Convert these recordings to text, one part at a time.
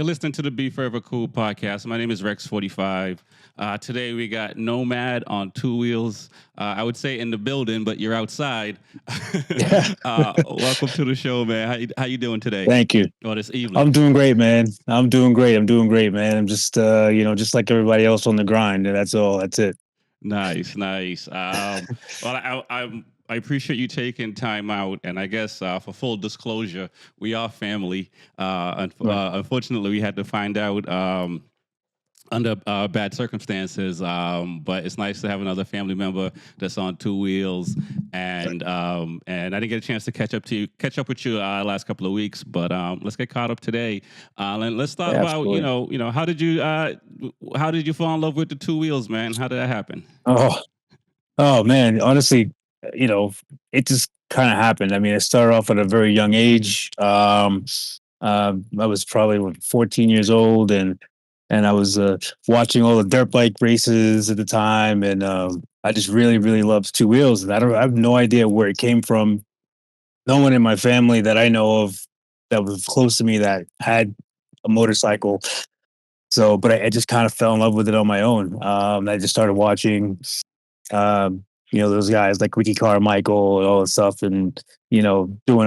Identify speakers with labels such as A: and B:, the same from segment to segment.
A: You're listening to the B4evakool podcast. My name is Rex45. Today we got Nomad on two wheels. I would say in the building, but you're outside.
B: Yeah.
A: Welcome to the show, man. How you doing today?
B: Thank you.
A: Or this evening?
B: I'm doing great, man. I'm doing great. I'm doing great, man. I'm just, just like everybody else on the grind. And that's all. That's it.
A: Nice, nice. Well, I appreciate you taking time out, and I guess for full disclosure, we are family.
B: Right.
A: Unfortunately, we had to find out under bad circumstances, but it's nice to have another family member that's on two wheels, and I didn't get a chance to catch up with you last couple of weeks, but let's get caught up today, and let's talk
B: Yeah,
A: about
B: absolutely.
A: how did you fall in love with the two wheels, man? How did that happen?
B: Oh, oh, man. Honestly, you know, it just kind of happened. I mean, it started off at a very young age. I was probably 14 years old, and I was watching all the dirt bike races at the time, and I just really, really loved two wheels. And I have no idea where it came from. No one in my family that I know of that was close to me that had a motorcycle. So, but I just kind of fell in love with it on my own. I just started watching, those guys like Ricky Carmichael and all that stuff, and doing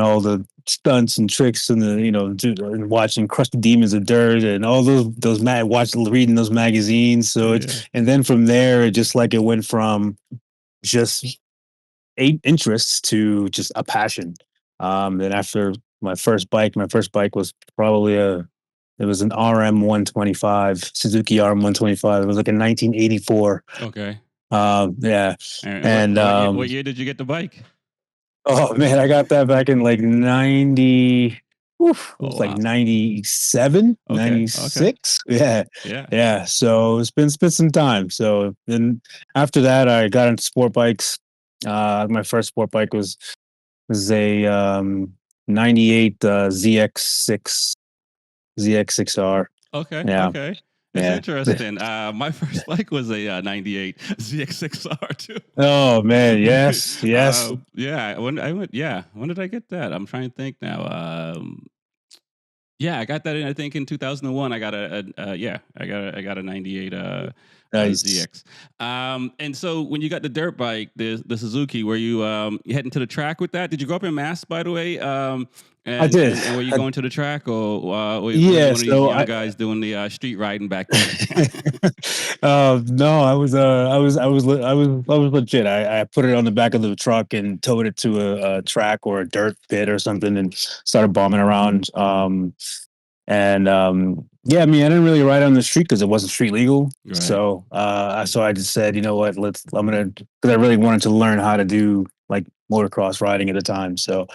B: all the stunts and tricks, and and watching Crush the Demons of Dirt and all watching, reading those magazines. So
A: Yeah.
B: it's and then from there, it just like it went from just eight interests to just a passion. And after my first bike was probably it was an RM 125, Suzuki RM 125. It was like a 1984.
A: Okay.
B: Yeah.
A: And
B: And
A: what year did you get the bike?
B: oh man, I got that back in like 90. Oof, it
A: Oh
B: was like
A: wow.
B: 97,
A: Okay. Okay.
B: 96. Yeah.
A: Yeah.
B: Yeah. So it's been some time. So then after that, I got into sport bikes. My first sport bike was a 98 ZX6R.
A: Okay.
B: Yeah.
A: Okay. It's
B: Yeah.
A: interesting. My first bike was a '98 ZX6R too.
B: Oh man, yes, yes.
A: Yeah. Yeah. When did I get that? I'm trying to think now. Yeah, I got that in. I think in 2001, I got a '98
B: Nice.
A: ZX. And so when you got the dirt bike, the Suzuki, were you heading to the track with that? Did you go up in Mass, by the way?
B: I did.
A: And were you going to the track, or was you
B: Yeah,
A: one of these
B: so
A: young
B: I
A: guys doing the street riding back then?
B: no, I was legit. I put it on the back of the truck and towed it to a track or a dirt pit or something and started bombing around. Yeah, I mean, I didn't really ride on the street because it wasn't street legal.
A: Right.
B: So I just said, you know what, I'm gonna, because I really wanted to learn how to do like motocross riding at the time. So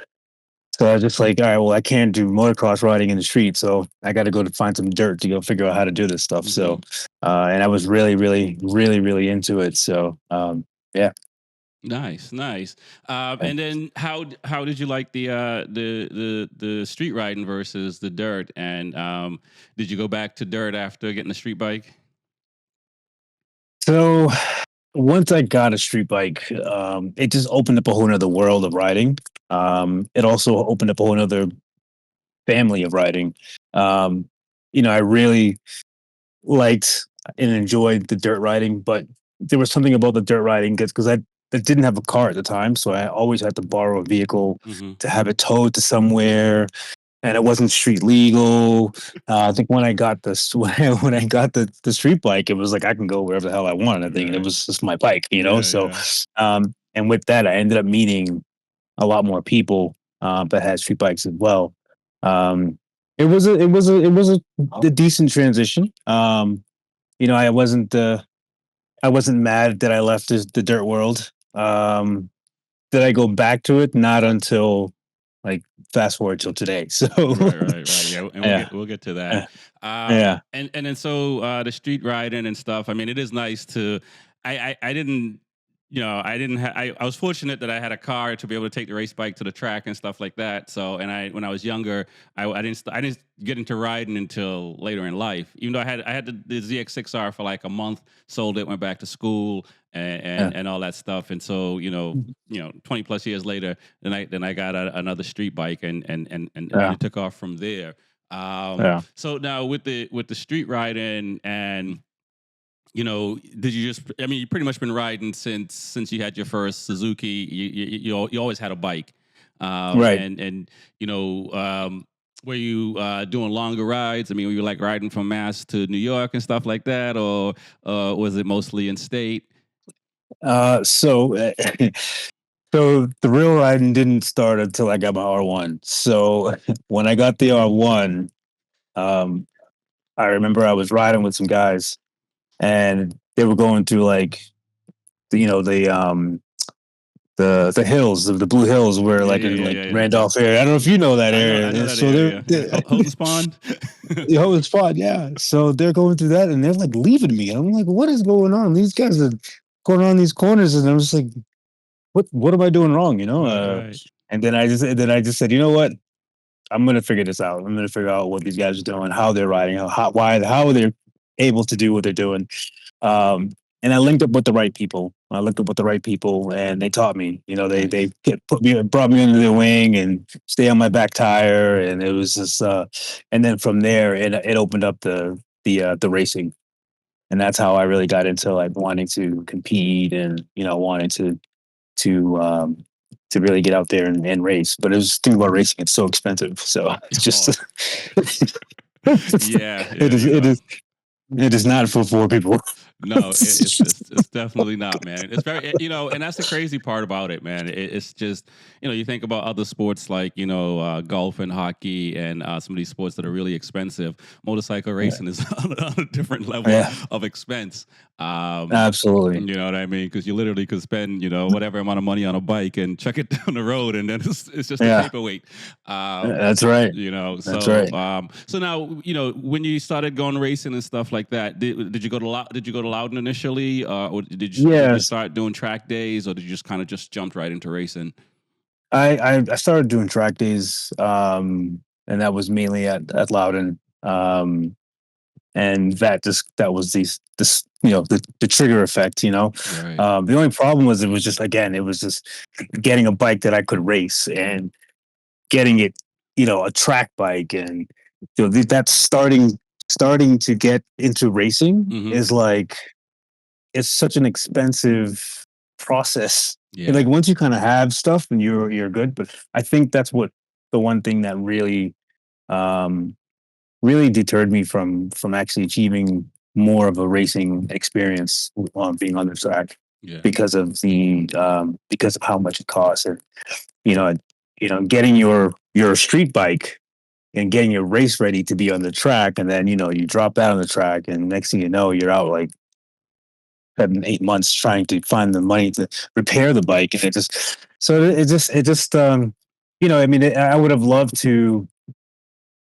B: I was just like, all right, well, I can't do motocross riding in the street, so I got to go to find some dirt to go figure out how to do this stuff.
A: Hmm.
B: And I was really, really, really, really into it. Yeah.
A: Nice, nice.
B: Yeah.
A: And then how did you like the street riding versus the dirt? And did you go back to dirt after getting the street bike?
B: So once I got a street bike, it just opened up a whole other world of riding. It also opened up a whole other family of riding. Um, I really liked and enjoyed the dirt riding, but there was something about the dirt riding because I didn't have a car at the time, so I always had to borrow a vehicle
A: Hmm.
B: to have it towed to somewhere, and it wasn't street legal. I think when I got this when I got the street bike, it was like I can go wherever the hell I want. I think, and it
A: Right.
B: was just my bike.
A: Yeah,
B: So,
A: yeah.
B: and with that, I ended up meeting a lot more people that had street bikes as well. Um, it was a decent transition. I wasn't mad that I left the dirt world. Did I go back to it? Not until like fast forward till today. So
A: Right, right, right. Yeah, and
B: yeah,
A: we'll get to that.
B: yeah, yeah.
A: And then so the street riding and stuff. I mean, it is nice to. I didn't. I didn't. I was fortunate that I had a car to be able to take the race bike to the track and stuff like that. So, and when I was younger, I didn't get into riding until later in life. Even though I had the ZX6R for like a month, sold it, went back to school, and
B: Yeah.
A: and all that stuff. And so 20 plus years later, then I got another street bike, and
B: Yeah.
A: it took off from there.
B: Yeah.
A: So now with the street riding and did you just? I mean, you pretty much been riding since you had your first Suzuki. You always had a bike,
B: Right.
A: and were you doing longer rides? I mean, were you like riding from Mass to New York and stuff like that, or was it mostly in state?
B: So so the real riding didn't start until I got my R1. So when I got the R1, um, I remember I was riding with some guys, and they were going through like the hills, the Blue Hills, where
A: Yeah,
B: like
A: yeah,
B: in
A: yeah,
B: like
A: yeah, yeah.
B: Randolph area. I don't know if you know that
A: I know
B: area.
A: that
B: So
A: area.
B: they're
A: Houghton Spawn.
B: you know, it's fun, yeah. So they're going through that, and they're like leaving me. I'm like, what is going on? These guys are going around these corners, and I'm just like, what am I doing wrong?
A: Right, right.
B: And then I just said, you know what? I'm gonna figure this out. I'm gonna figure out what these guys are doing, how they're riding, how they're able to do what they're doing. Um, and I linked up with the right people. I linked up with the right people, and they taught me. You know,
A: Nice.
B: brought me under their wing and stay on my back tire, and it was just. And then from there, it opened up the racing, and that's how I really got into like wanting to compete and wanting to um, to really get out there and race. But it was the thing about racing; it's so expensive. So it's just
A: Oh, yeah,
B: it
A: yeah.
B: is it is it is not for poor people.
A: No, it's definitely not, man. It's very and that's the crazy part about it, man. It's just you think about other sports like golf and hockey and some of these sports that are really expensive. Motorcycle
B: Yeah,
A: racing is on a different level
B: yeah,
A: of expense.
B: absolutely.
A: You know what I mean? Because you literally could spend whatever amount of money on a bike and chuck it down the road, and then it's just a
B: Yeah,
A: paperweight.
B: that's right. That's
A: So
B: right.
A: so now when you started going racing and stuff like that, did you go to did you go to Loudon initially, or did you
B: Yes,
A: start doing track days, or did you just kind of just jumped right into racing?
B: I started doing track days, and that was mainly at Loudon. And that was this the trigger effect.
A: Right.
B: The only problem was it was just getting a bike that I could race and getting it, a track bike, and that's starting to get into racing
A: Mm-hmm.
B: is like it's such an expensive process. And
A: Yeah.
B: like once you kind of have stuff and you're good, but I think that's what the one thing that um really deterred me from actually achieving more of a racing experience on being on the track
A: Yeah.
B: because of how much it costs. And you know getting your street bike and getting your race ready to be on the track, and then you drop that on the track, and next thing you know you're out like 7 8 months trying to find the money to repair the bike. And I mean, I would have loved to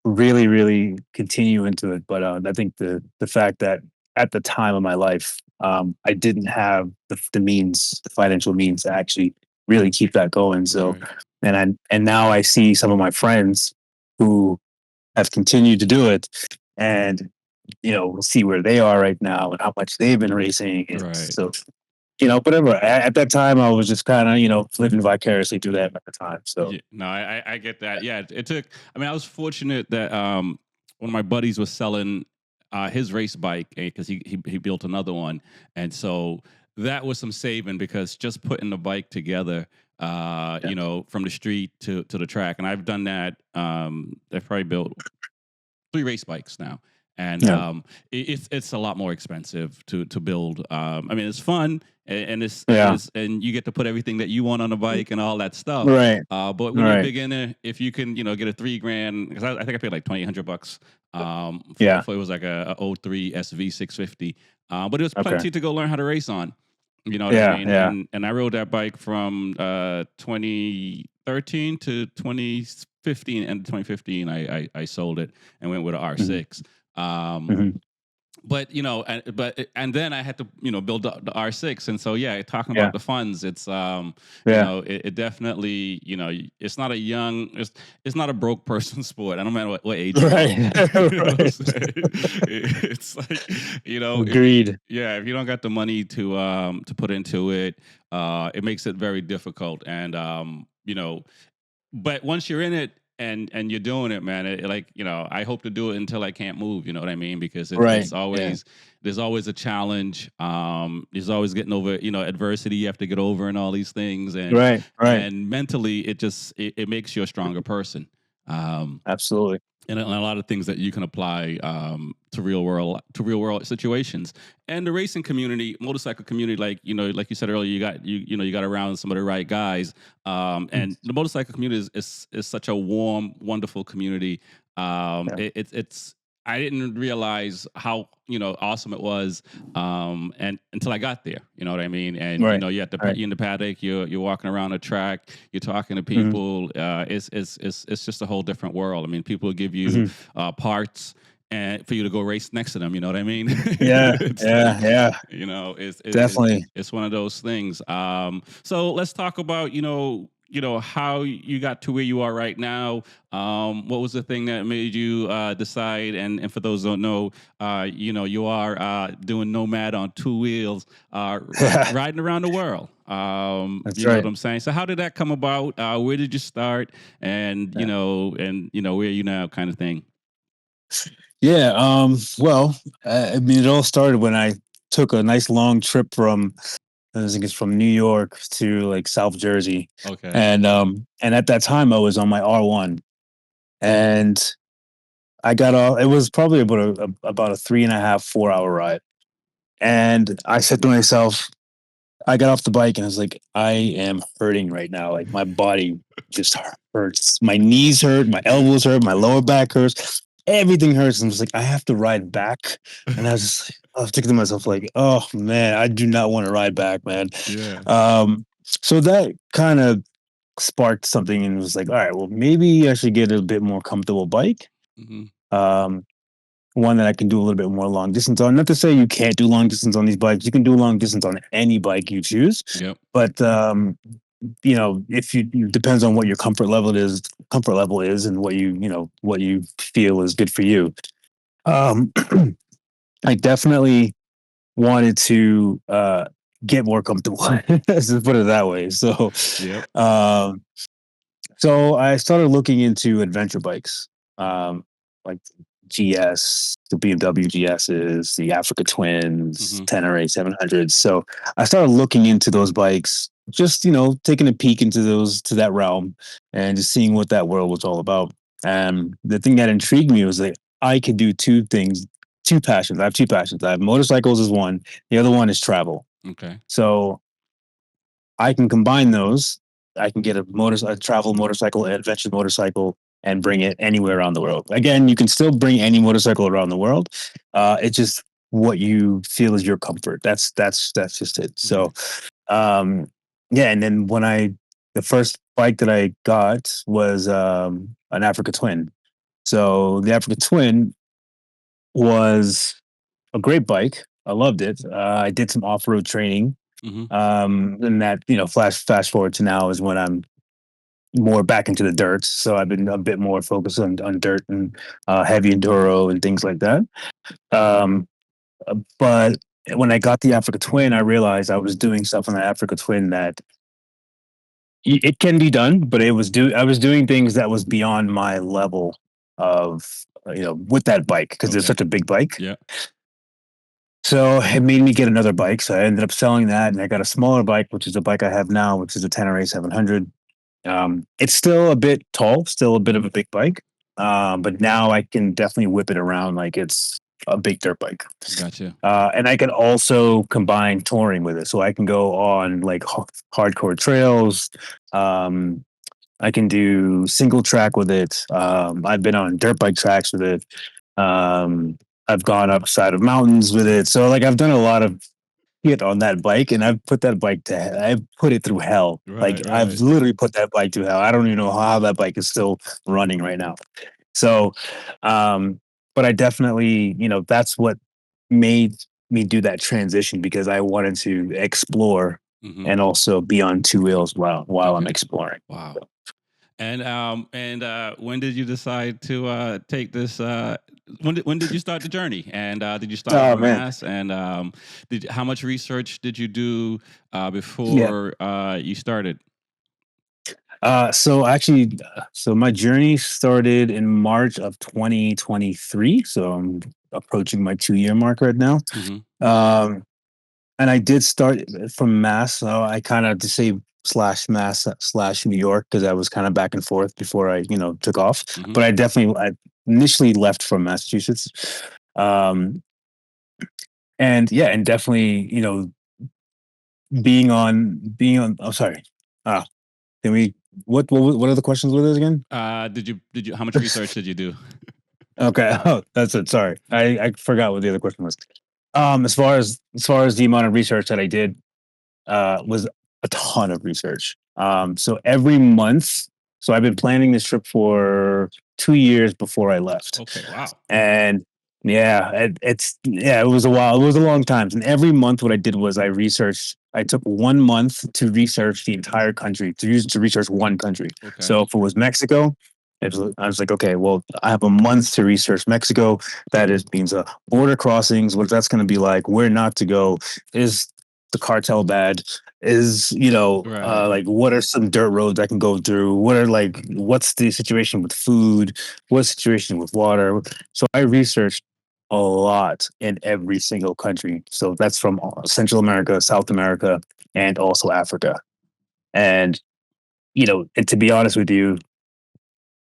B: really, really continue into it. But I think the fact that at the time of my life, I didn't have the financial means to actually really keep that going. So,
A: Right.
B: and now I see some of my friends who have continued to do it, and see where they are right now and how much they've been racing. And
A: Right.
B: so, whatever. At that time, I was just kind of living vicariously through that at the time. So,
A: Yeah, no, I get that. Yeah, it took. I mean, I was fortunate that one of my buddies was selling his race bike because he built another one, and so that was some saving because just putting the bike together,
B: yeah,
A: from the street to the track, and I've done that. I've probably built 3 race bikes now, and
B: yeah,
A: it's a lot more expensive to build. I mean, it's fun and
B: yeah.
A: and you get to put everything that you want on the bike and all that stuff.
B: Right,
A: But when you're a
B: right.
A: beginner, if you can, get a 3 grand, because I think I paid like 2,800 bucks
B: Yeah.
A: for it was like a '03 SV 650, but it was
B: Okay.
A: plenty to go learn how to race on. You know what I
B: Yeah,
A: mean?
B: yeah.
A: And I rode that bike from 2013 to 2015. And 2015, I sold it and went with an
B: Mhm,
A: R6. Um,
B: mhm.
A: but and then I had to build the R6, and so yeah, talking about
B: Yeah,
A: the funds, it's
B: yeah.
A: it definitely it's not a it's not a broke person sport. I don't matter what age you are.
B: Right.
A: You know what I'm
B: Right.
A: saying? It's like if you
B: Agreed.
A: yeah, if you don't got the money to put into it, it makes it very difficult. And but once you're in it, and you're doing it, man. Like, I hope to do it until I can't move. You know what I mean? Because
B: Right.
A: it's
B: Yeah.
A: always there's always a challenge. There's always getting over adversity you have to get over and all these things,
B: Right. Right.
A: and mentally it makes you a stronger person. Um,
B: Absolutely.
A: and a lot of things that you can apply to real world situations. And the racing community, motorcycle community, like like you said earlier, you got around some of the right guys.
B: Mm.
A: And the motorcycle community is such a warm, wonderful community.
B: Yeah.
A: It's I didn't realize how awesome it was, and until I got there. You know what I mean? And
B: Right. Right.
A: you're in the paddock, you're walking around the track, you're talking to
B: Hmm.
A: people. It's just a whole different world. I mean, people give you
B: Hmm.
A: parts and for you to go race next to them. You know what I mean?
B: Yeah.
A: It's like
B: Yeah. Yeah. Definitely.
A: it's one of those things. So let's talk about how you got to where you are right now. What was the thing that made you decide? And for those who don't know, you are doing Nomad on 2 wheels,
B: Yeah.
A: riding around the world.
B: That's
A: You know what
B: right.
A: I'm saying? So how did that come about? Where did you start? And
B: Yeah.
A: where are you now, kind of thing.
B: Yeah. Well, I mean, it all started when I took a nice long trip from, I think it's from New York to like South Jersey,
A: Okay.
B: and at that time I was on my R1, and I got off. It was probably about a 3.5 4 hour ride, and I said to myself, I got off the bike and I was like, I am hurting right now. Like my body just hurts. My knees hurt, my elbows hurt, my lower back hurts. Everything hurts. I'm just like, I have to ride back. And I was thinking to myself, like, oh man, I do not want to ride back, man.
A: Yeah.
B: So that kind of sparked something and was like, all right, well, maybe I should get a bit more comfortable bike.
A: Hmm.
B: Um, one that I can do a little bit more long distance on. Not to say you can't do long distance on these bikes. You can do long distance on any bike you choose.
A: Yep.
B: But if you depends on what your comfort level is and what you feel is good for you. Um I definitely wanted to get more comfortable. Let's just put it that way.
A: Yep.
B: Um so I started looking into adventure bikes, like GS, the BMW GSs, the Africa Twins,
A: Hmm.
B: 10RA 700s. So I started looking into those bikes, just taking a peek into those to that realm, and just seeing what that world was all about. And the thing that intrigued me was that I could do two things, two passions. I have two passions. I have motorcycles as one. The other one is travel.
A: Okay.
B: So I can combine those. I can get a travel motorcycle, an adventure motorcycle, and bring it anywhere around the world. Again, you can still bring any motorcycle around the world. It's just what you feel is your comfort. That's just it. So,
A: Right.
B: um, yeah. And then the first bike that I got was an Africa Twin. So the Africa Twin was a great bike. I loved it. I did some off road training,
A: Hmm.
B: and that fast forward to now is when I'm more back into the dirt. So I've been a bit more focused on dirt and heavy enduro and things like that. Um, but when I got the Africa Twin, I realized I was doing stuff on the Africa Twin that it can be done, but I was doing things that was beyond my level of with that bike because it's
A: Okay.
B: such a big bike.
A: Yeah.
B: So it made me get another bike. So I ended up selling that, and I got a smaller bike, which is the bike I have now, which is a 10RA 700. It's still a bit tall, still a bit of a big bike, but now I can definitely whip it around like it's a big dirt bike.
A: Gotcha.
B: And I can also combine touring with it, so I can go on like hardcore trails. Um, I can do single track with it. I've been on dirt bike tracks with it. Um, I've gone up side of mountains with it. So like I've done a lot of shit on that bike, and I've put that bike I've put it through hell. Like
A: Right.
B: I've
A: Right.
B: literally put that bike through hell. I don't even know how that bike is still running right now. So, um, but I definitely, that's what made me do that transition because I wanted to explore
A: Hmm.
B: and also be on two wheels while I'm
A: Okay.
B: exploring.
A: Wow.
B: So,
A: And when did you decide to take this? When did you start the journey? And did you start
B: oh
A: en
B: man,
A: masse? And how much research did you do
B: yeah.
A: before you started?
B: So my journey started in March of 2023. So I'm approaching my 2 year mark right now.
A: Hmm.
B: Um, and I did start from Mass. So I kind of to say slash Mass slash New York because I was kind of back and forth before I, took off.
A: Hmm.
B: But I initially left from Massachusetts. Um, and yeah, and definitely, being on. Oh, sorry. Ah, can we? What are the questions with this again?
A: Did you how much research did you do?
B: Okay. Oh, that's it. Sorry. I forgot what the other question was. As far as the amount of research that I did, was a ton of research. So every month, so I've been planning this trip for 2 years before I left,
A: Okay, wow.
B: and yeah, it was a while. It was a long time. And every month, what I did was I researched. I took 1 month to research the entire country to research one country.
A: Okay.
B: So if it was Mexico, I was like, okay, well, I have a month to research Mexico. That is means border crossings, what that's going to be like, where not to go, is the cartel bad, is
A: Right.
B: like what are some dirt roads I can go through, what's the situation with food, what's the situation with water. So I researched a lot in every single country. So that's from Central America, South America, and also Africa. And and to be honest with you,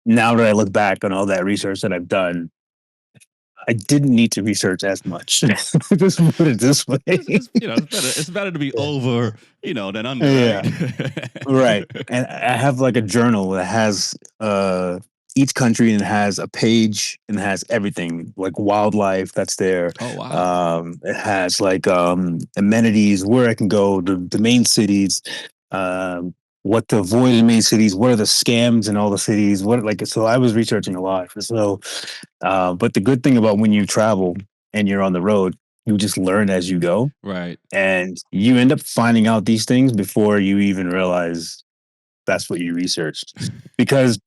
B: now that I look back on all that research that I've done, I didn't need to research as much. Just put it this way.
A: It's better to be over, than under, right?
B: Yeah. Right. And I have like a journal that has each country and it has a page and it has everything like wildlife that's there.
A: Oh, wow.
B: It has like amenities, where I can go, the main cities, what to avoid in the main cities, what are the scams in all the cities, what like so I was researching a lot. So but the good thing about when you travel and you're on the road, you just learn as you go
A: Right.
B: and you end up finding out these things before you even realize that's what you researched. Because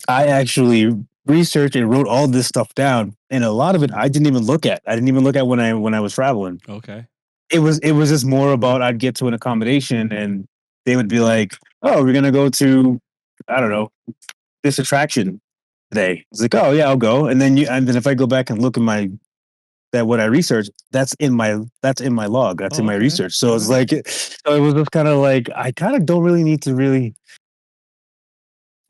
B: I actually researched and wrote all this stuff down, and a lot of it I didn't even look at. I didn't even look at when I was traveling.
A: Okay.
B: It was just more about I'd get to an accommodation and they would be like, "Oh, we're gonna go to I don't know this attraction today." It's like, "Oh yeah, I'll go." And then if I go back and look at my that what I researched, that's in my log, that's in
A: Oh,
B: my
A: okay.
B: research. So
A: All
B: it's
A: right.
B: like so it was just kind of like I kind of don't really need to really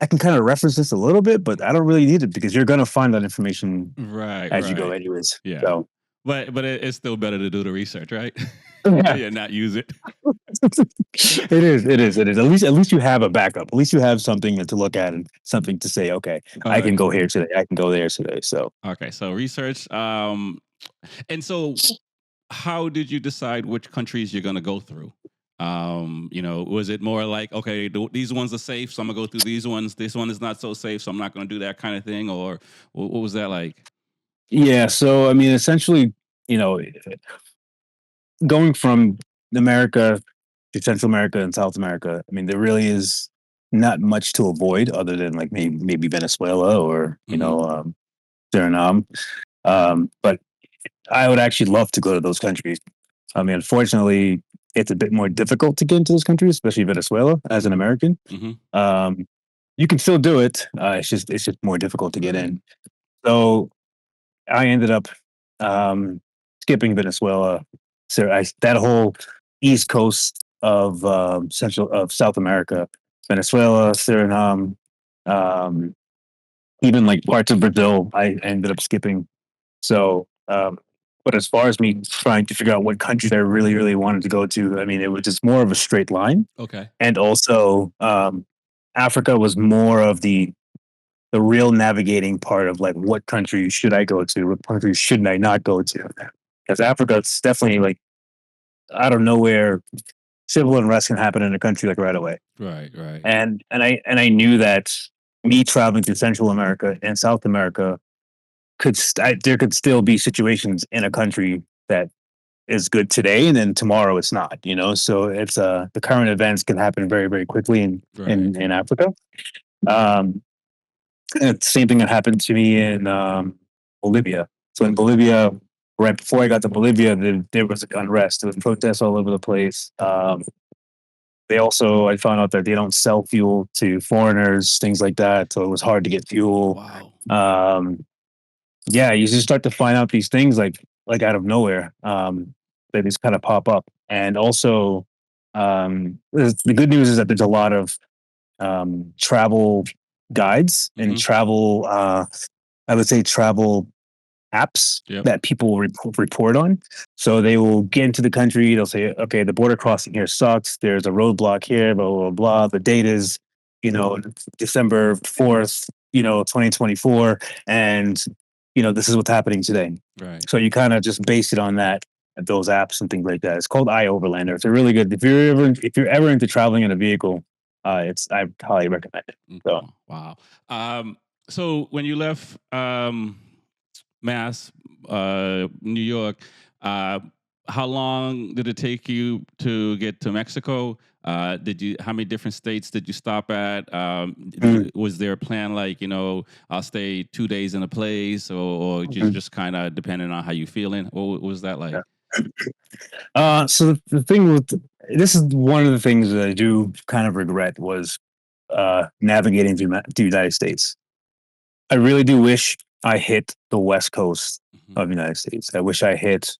B: I can kind of reference this a little bit, but I don't really need it because you're gonna find that information
A: Right,
B: as you go
A: right.
B: anyways.
A: Yeah.
B: So
A: But it's still better to do the research, right?
B: yeah.
A: Yeah, not use it.
B: It is. At least you have a backup. At least you have something to look at and something to say, okay,
A: All
B: I
A: right.
B: can go here today, I can go there today. So
A: Okay, so research. And so how did you decide which countries you're going to go through? Was it more like, okay, these ones are safe, so I'm gonna go through these ones. This one is not so safe, so I'm not gonna do that kind of thing. Or what was that like?
B: yeah, so I mean essentially, you know, going from America to Central America and South America, I mean, there really is not much to avoid other than like maybe Venezuela or
A: Hmm.
B: Suriname. But I would actually love to go to those countries. I mean, unfortunately, it's a bit more difficult to get into those countries, especially Venezuela as an American.
A: Hmm.
B: Um, you can still do it. It's just more difficult to get
A: Right.
B: in. So I ended up skipping Venezuela. So that whole east coast of Central of South America, Venezuela, Suriname, um, even like parts of Brazil, I ended up skipping. So, but as far as me trying to figure out what countries I really, really wanted to go to, I mean, it was just more of a straight line,
A: Okay.
B: and also Africa was more of the real navigating part of like what country should I go to, what country should I not go to, because Africa it's definitely like out of nowhere, civil unrest can happen in a country like right away,
A: Right. Right.
B: and I knew that me traveling to Central America and South America there could still be situations in a country that is good today and then tomorrow it's not, so it's the current events can happen very, very quickly in
A: Right.
B: in, in Africa. um and it's the same thing that happened to me in Bolivia. So in Bolivia, right before I got to Bolivia, there was unrest, there was protests all over the place. They also, I found out that they don't sell fuel to foreigners, things like that. So it was hard to get fuel.
A: Wow.
B: Um, yeah, you just start to find out these things like out of nowhere. They just kind of pop up. And also, the good news is that there's a lot of travel guides and
A: Mm-hmm.
B: travel. I would say travel apps
A: Yep.
B: that people will report on. So they will get into the country. They'll say, okay, the border crossing here sucks. There's a roadblock here, blah, blah, blah. The date is, December 4th, 2024. And, this is what's happening today.
A: Right.
B: So you kind of just base it on that, those apps and things like that. It's called iOverlander. It's a really good, if you're ever into traveling in a vehicle, I highly recommend it. So,
A: Wow. Um, so when you left Mass, New York, uh, how long did it take you to get to Mexico? How many different states did you stop at?
B: mm,
A: Was there a plan like, I'll stay 2 days in a place, or
B: mhm,
A: just kind of depending on how you feeling? What was that like?
B: yeah. So the thing with this is one of the things that I do kind of regret was navigating through the United States. I really do wish I hit the West Coast
A: Hmm.
B: of the United States. I wish I hit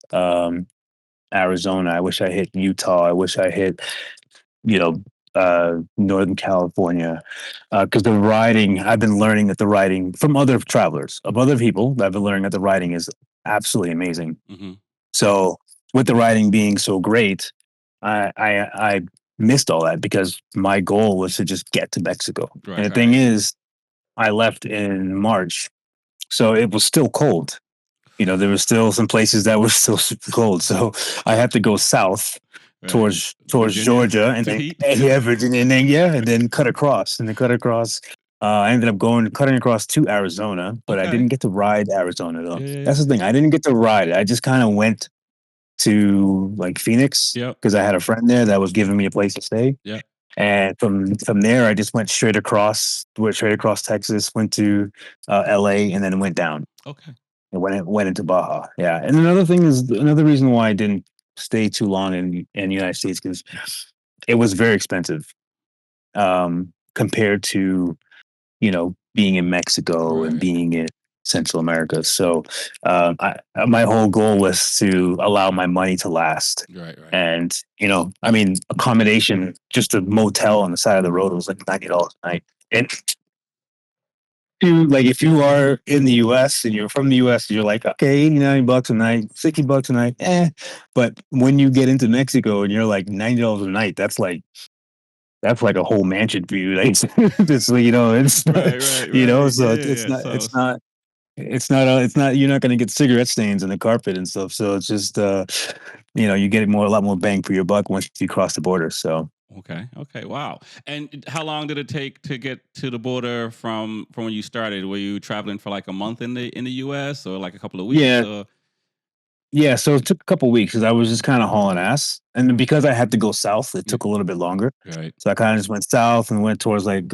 B: Arizona. I wish I hit Utah. I wish I hit you know Northern California because the riding. I've been learning that the riding from other travelers of other people. I've been learning that the riding is absolutely amazing.
A: Hmm.
B: So with the writing being so great, I missed all that because my goal was to just get to Mexico. And
A: Right.
B: the thing
A: Right.
B: is, I left in March, so it was still cold. There were still some places that were still super cold. So I had to go south
A: Right.
B: towards
A: Virginia,
B: Georgia, and
A: the
B: then
A: heat.
B: yeah, Virginia, and then yeah, and then cut across, and then cut across. I ended up cutting across to Arizona, but I
A: Okay.
B: didn't get to ride Arizona though.
A: Yeah. Yeah.
B: That's
A: Yeah.
B: the thing. I didn't get to ride it. I just kind of went to like Phoenix
A: Yep.
B: because I had a friend there that was giving me a place to stay.
A: Yep.
B: And from there, I just went straight across Texas, went to LA, and then went down
A: Okay.
B: and went into Baja. Yeah, and another reason why I didn't stay too long in the United States because it was very expensive compared to being in Mexico and
A: Right.
B: being in Central America. So my whole goal was to allow my money to last.
A: Right. Right.
B: And I mean, accommodation, just a motel on the side of the road was like $90 a night. And like if you are in the US and you're from the US, you're like, okay, $89 a night, $60 a night, eh. But when you get into Mexico and you're like $90 a night, that's like a whole mansion for you. Like, it's
A: Right. Right. Right.
B: so
A: Yeah.
B: it's
A: Yeah.
B: it's
A: Yeah.
B: not
A: So.
B: it's not it's not it's not you're not going to get cigarette stains on the carpet and stuff. So it's just you get a lot more bang for your buck once you cross the border. So
A: Okay. Okay. Wow. And how long did it take to get to the border from when you started? Were you traveling for like a month in the U.S. or like a couple of weeks?
B: yeah,
A: Or
B: yeah. So it took a couple weeks because I was just kind of hauling ass, and because I had to go south, it
A: yeah.
B: took a little bit longer.
A: Right.
B: So I kind of just went south and went towards like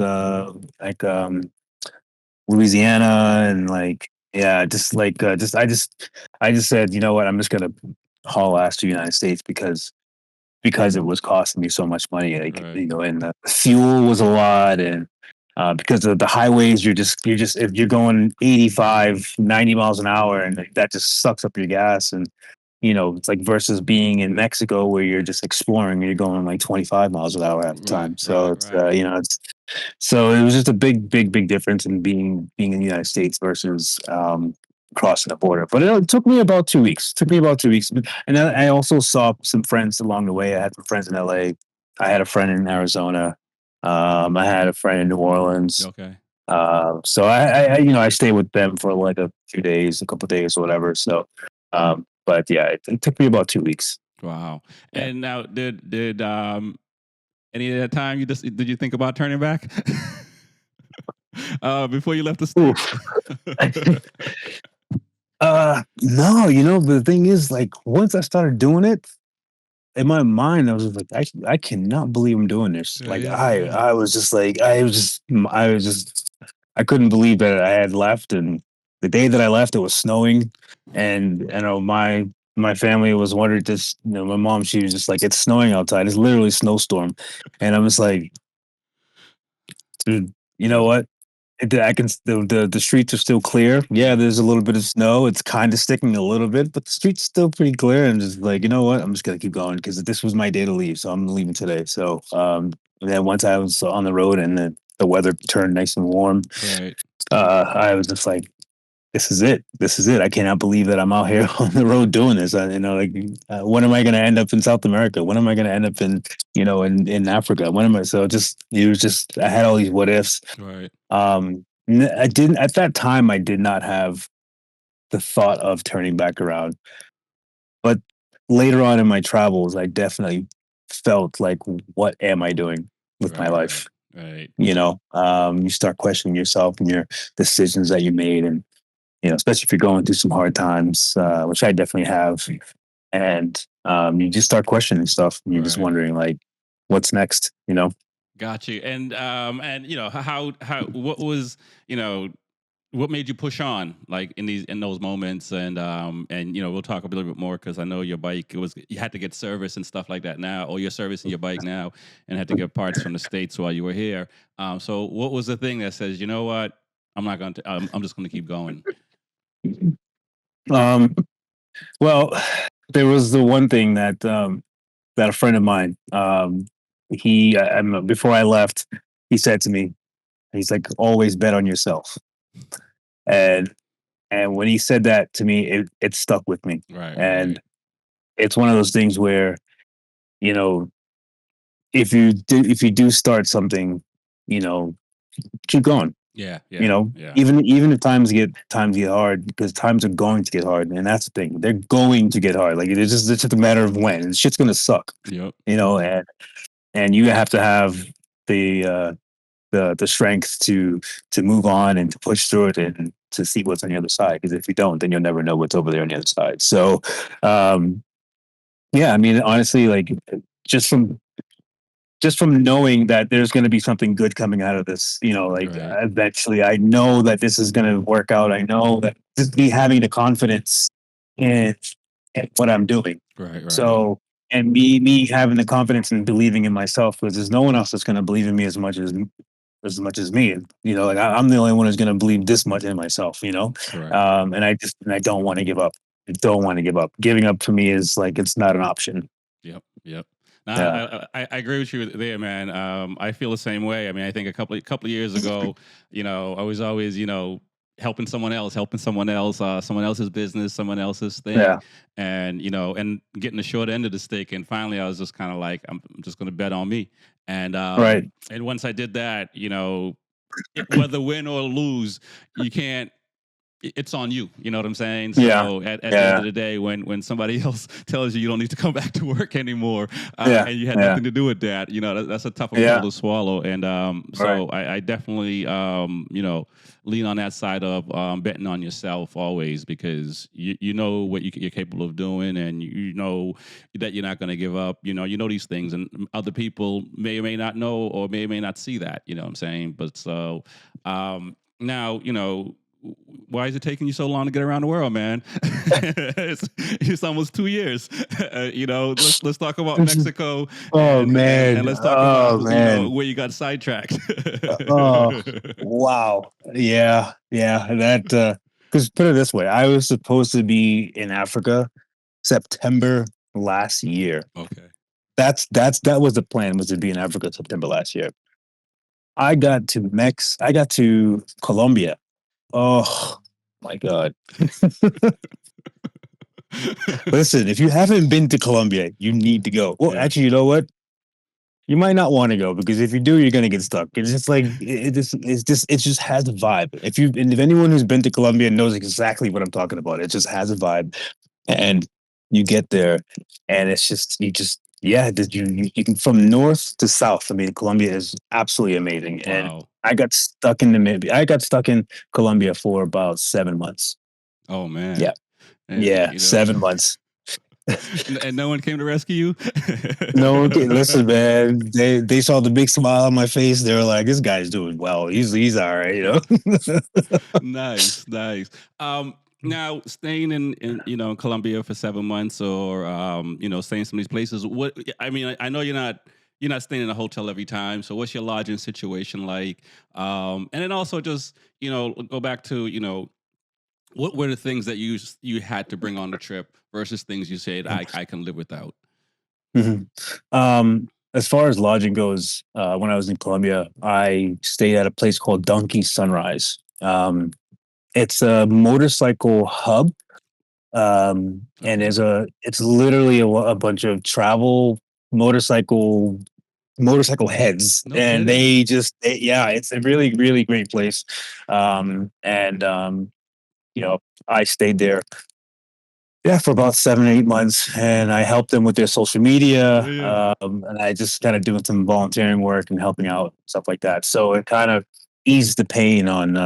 B: Louisiana and like yeah, just like just said, you know what, I'm just gonna haul ass to the United States because it was costing me so much money, like
A: Right.
B: and the fuel was a lot, and because of the highways, you're just if you're going 85, 90 miles an hour, and like, that just sucks up your gas, and it's like versus being in Mexico where you're just exploring and you're going like 25 miles an hour at the
A: Right.
B: time. So
A: Right.
B: it's
A: Right.
B: it's so it was just a big, big, big difference in being in the United States versus crossing the border. But it took me about 2 weeks. It took me about 2 weeks, and then I also saw some friends along the way. I had some friends in LA. I had a friend in Arizona. I had a friend in New Orleans.
A: Okay.
B: So I stayed with them for like a few days, a couple of days, or whatever. So, but yeah, it took me about 2 weeks.
A: Wow.
B: Yeah.
A: And now, did any of that time did you think about turning back before you left the state?
B: Oof. No, but the thing is, like, once I started doing it, in my mind, I was just like, I cannot believe I'm doing this.
A: Yeah.
B: Like,
A: Yeah. Yeah.
B: I was just like, I couldn't believe that I had left. And the day that I left, it was snowing, and my family was wondering just my mom, she was just like, it's snowing outside. It's literally snowstorm. And I'm just like, dude, you know
A: Yeah.
B: what? I can the streets are still clear. Yeah,
A: Mhm.
B: there's a little bit of snow. It's kind of sticking a little bit, but the street's still pretty clear. And just like, you know what? I'm just gonna keep going because this was my day to leave, so I'm leaving today. So, and then once I was on the road and the weather turned nice and warm,
A: Right.
B: I was just like, this is it. This is it. I cannot believe that I'm out here on the road doing this. Like, when am I going to end up in South America? When am I going to end up in, in Africa? When am I? So just, it was just, I had all these what ifs.
A: Right.
B: I didn't, at that time, I did not have the thought of turning back around. But later on in my travels, I definitely felt like, what am I doing with my
A: Right. Right.
B: life?
A: Right.
B: You start questioning yourself and your decisions that you made. And especially if you're going through some hard times, which I definitely have. And you just start questioning stuff, and you're just
A: Right.
B: wondering, like, what's next?
A: Got you. And how what was you know what made you push on like in those moments and we'll talk a little bit more because I know your bike, it was, you had to get service and stuff like that now, or you're servicing your bike now and had to get parts from the states while you were here. So what was the thing that says, you know what, I'm not going to I'm just going to keep going?
B: Um, well, there was the one thing that a friend of mine, before I left, he said to me, he's like, always bet on yourself. And when he said that to me, it stuck with me.
A: Right.
B: And
A: Right.
B: it's one of those things where, you know, if you do start something, you know, keep going.
A: Yeah. Yeah. Yeah.
B: Even if times get hard, because times are going to get hard, and that's the thing. They're going to get hard. Like it's just a matter of when. Shit's gonna suck.
A: Yep.
B: And you have to have the the strength to move on and to push through it and to see what's on the other side. Because if you don't, then you'll never know what's over there on the other side. So, um, yeah, I mean, honestly, like just from knowing that there's going to be something good coming out of this, like
A: Right.
B: eventually, I know that this is going to work out. I know that just me having the confidence in, what I'm doing.
A: Right. Right.
B: So, and me having the confidence and believing in myself, because there's no one else that's going to believe in me as much as me. Like I'm the only one who's going to believe this much in myself.
A: Correct.
B: And I don't want to give up. I don't want to give up. Giving up for me is like it's not an option.
A: Yep, yep. No,
B: Yeah,
A: I agree with you there, man. I feel the same way. I mean, I think a couple of years ago, I was always, helping someone else, someone else's business, someone else's thing,
B: yeah,
A: and getting the short end of the stick. And finally, I was just kind of like, I'm just going to bet on me. And
B: right.
A: once I did that, whether win or lose, you can't, it's on you. You know what I'm saying?
B: Yeah,
A: So at the end
B: yeah,
A: of the day, when somebody else tells you you don't need to come back to work anymore,
B: yeah,
A: and you had
B: yeah,
A: nothing to do with that, that's a tougher pill
B: yeah.
A: to swallow. And
B: Right.
A: so I definitely, lean on that side of betting on yourself always, because you know what you're capable of doing, and you know that you're not going to give up. You know these things, and other people may or may not know, or may or may not see that. You know what I'm saying? But so now, why is it taking you so long to get around the world, man? it's almost 2 years. Let's talk about Mexico,
B: Oh
A: and
B: man.
A: let's talk about
B: Oh man.
A: where you got sidetracked.
B: Oh wow. Yeah. Yeah. Because put it this way, I was supposed to be in Africa September last year.
A: Okay.
B: That was the plan, was to be in Africa September last year. I got to Colombia. Oh my God. Listen, if you haven't been to Colombia, you need to go. Well,
A: Yeah.
B: actually, you know what? You might not want to go, because if you do, you're gonna get stuck. It's just like it just has a vibe. If anyone who's been to Colombia knows exactly what I'm talking about, it just has a vibe. And you get there, and it's just yeah, you can, from north to south. I mean, Colombia is absolutely amazing. And
A: Wow.
B: I got stuck in Colombia for about 7 months.
A: Oh man.
B: Yeah,
A: And
B: yeah, 7 months.
A: and no one came to rescue
B: No, okay,
A: you.
B: listen, man. They saw the big smile on my face. They were like, "This guy's doing well. He's all right."
A: Nice, nice. Um, Now, staying in Colombia for 7 months, or staying some of these places. What I mean, I know you're not staying in a hotel every time. So, what's your lodging situation like? And then also just go back to what were the things that you had to bring on the trip versus things you said I can live without.
B: Mhm. As far as lodging goes, when I was in Colombia, I stayed at a place called Donkey Sunrise. It's a motorcycle hub, and
A: Okay,
B: it's literally a bunch of travel motorcycle motorcycle heads,
A: no
B: and
A: kidding.
B: yeah, it's a really great place. And you know, I stayed there, yeah, for about 7 8 months, and I helped them with their social
A: Yeah,
B: media,
A: yeah.
B: and I just kind of doing some volunteering work and helping out stuff like that. So it kind of eased the pain on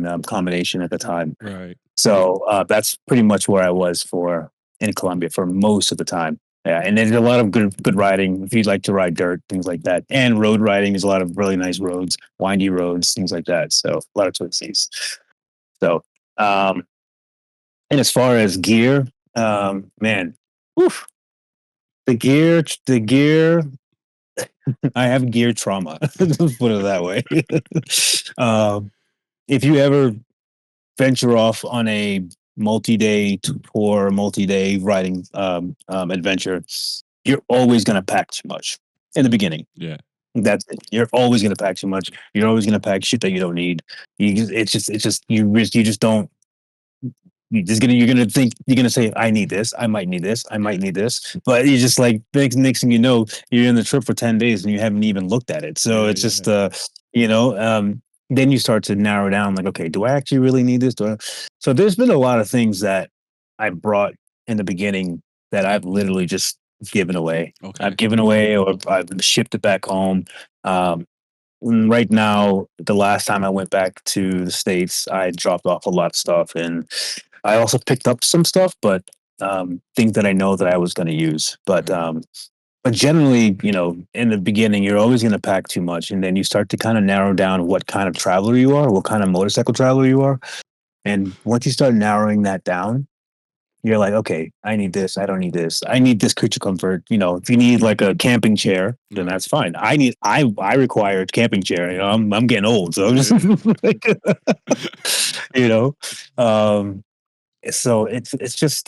B: accommodation at the time.
A: Right.
B: So that's pretty much where I was for in Colombia for most of the time. Yeah, and there's a lot of good riding if you'd like to ride dirt, things like that, and road riding. There's a lot of really nice roads, windy roads, things like that. So a lot of twists. So um, and as far as gear, man, oof, the gear. I have gear trauma. Let's put it that way. um, if you ever venture off on a multi-day tour, multi-day riding adventure, you're always going to pack too much in the beginning.
A: Yeah.
B: That's it. You're always going to pack too much. You're always going to pack shit that you don't need. You just don't. You're gonna think you're gonna say, I need this, I might need this, I might
A: Yeah.
B: need this, but you just like next thing you know, you're in the trip for 10 days and you haven't even looked at it. So
A: Yeah.
B: it's just
A: Yeah.
B: you know, then you start to narrow down like, okay, do I actually really need this? So there's been a lot of things that I brought in the beginning that I've literally just given away. I've
A: Okay.
B: given away or I've shipped it back home. Um, right now, the last time I went back to the States, I dropped off a lot of stuff and I also picked up some stuff, but things that I know that I was going to use.
A: Right.
B: But generally, you know, in the beginning, you're always going to pack too much, and then you start to kind of narrow down what kind of traveler you are, what kind of motorcycle traveler you are, and once you start narrowing that down, you're like, okay, I need this. I don't need this. I need this creature comfort. You know, if you need like a camping chair, then
A: Right.
B: that's fine. I require a camping chair. You know, I'm getting old, so I'm just
A: Yeah.
B: like, you know, um, so it just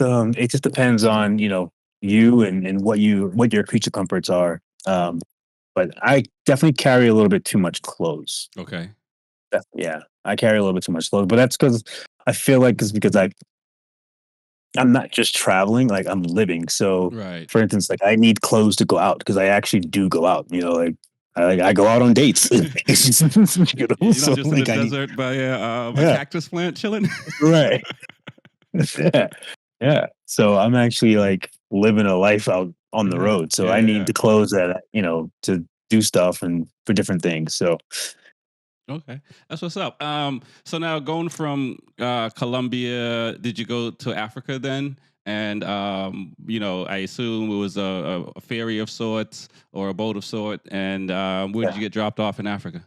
B: depends on you and what your creature comforts are. But I definitely carry a little bit too much clothes.
A: Okay.
B: Yeah, I carry a little bit too much clothes, but that's because I feel like it's because I'm not just traveling, like I'm living. So,
A: Right.
B: for instance, like I need clothes to go out because I actually do go out. You know, like I go out on dates.
A: You're not
B: So
A: just in the
B: like I need,
A: desert by a
B: yeah,
A: cactus plant chilling.
B: right. Yeah. Yeah. So I'm actually like living a life out on the
A: Yeah.
B: road. So
A: Yeah.
B: I need
A: Yeah.
B: the clothes that, to do stuff and for different things. So,
A: Okay, that's what's up. So now going from Colombia, did you go to Africa then? And I assume it was a ferry of sorts or a boat of sort. And where did
B: yeah.
A: you get dropped off in Africa?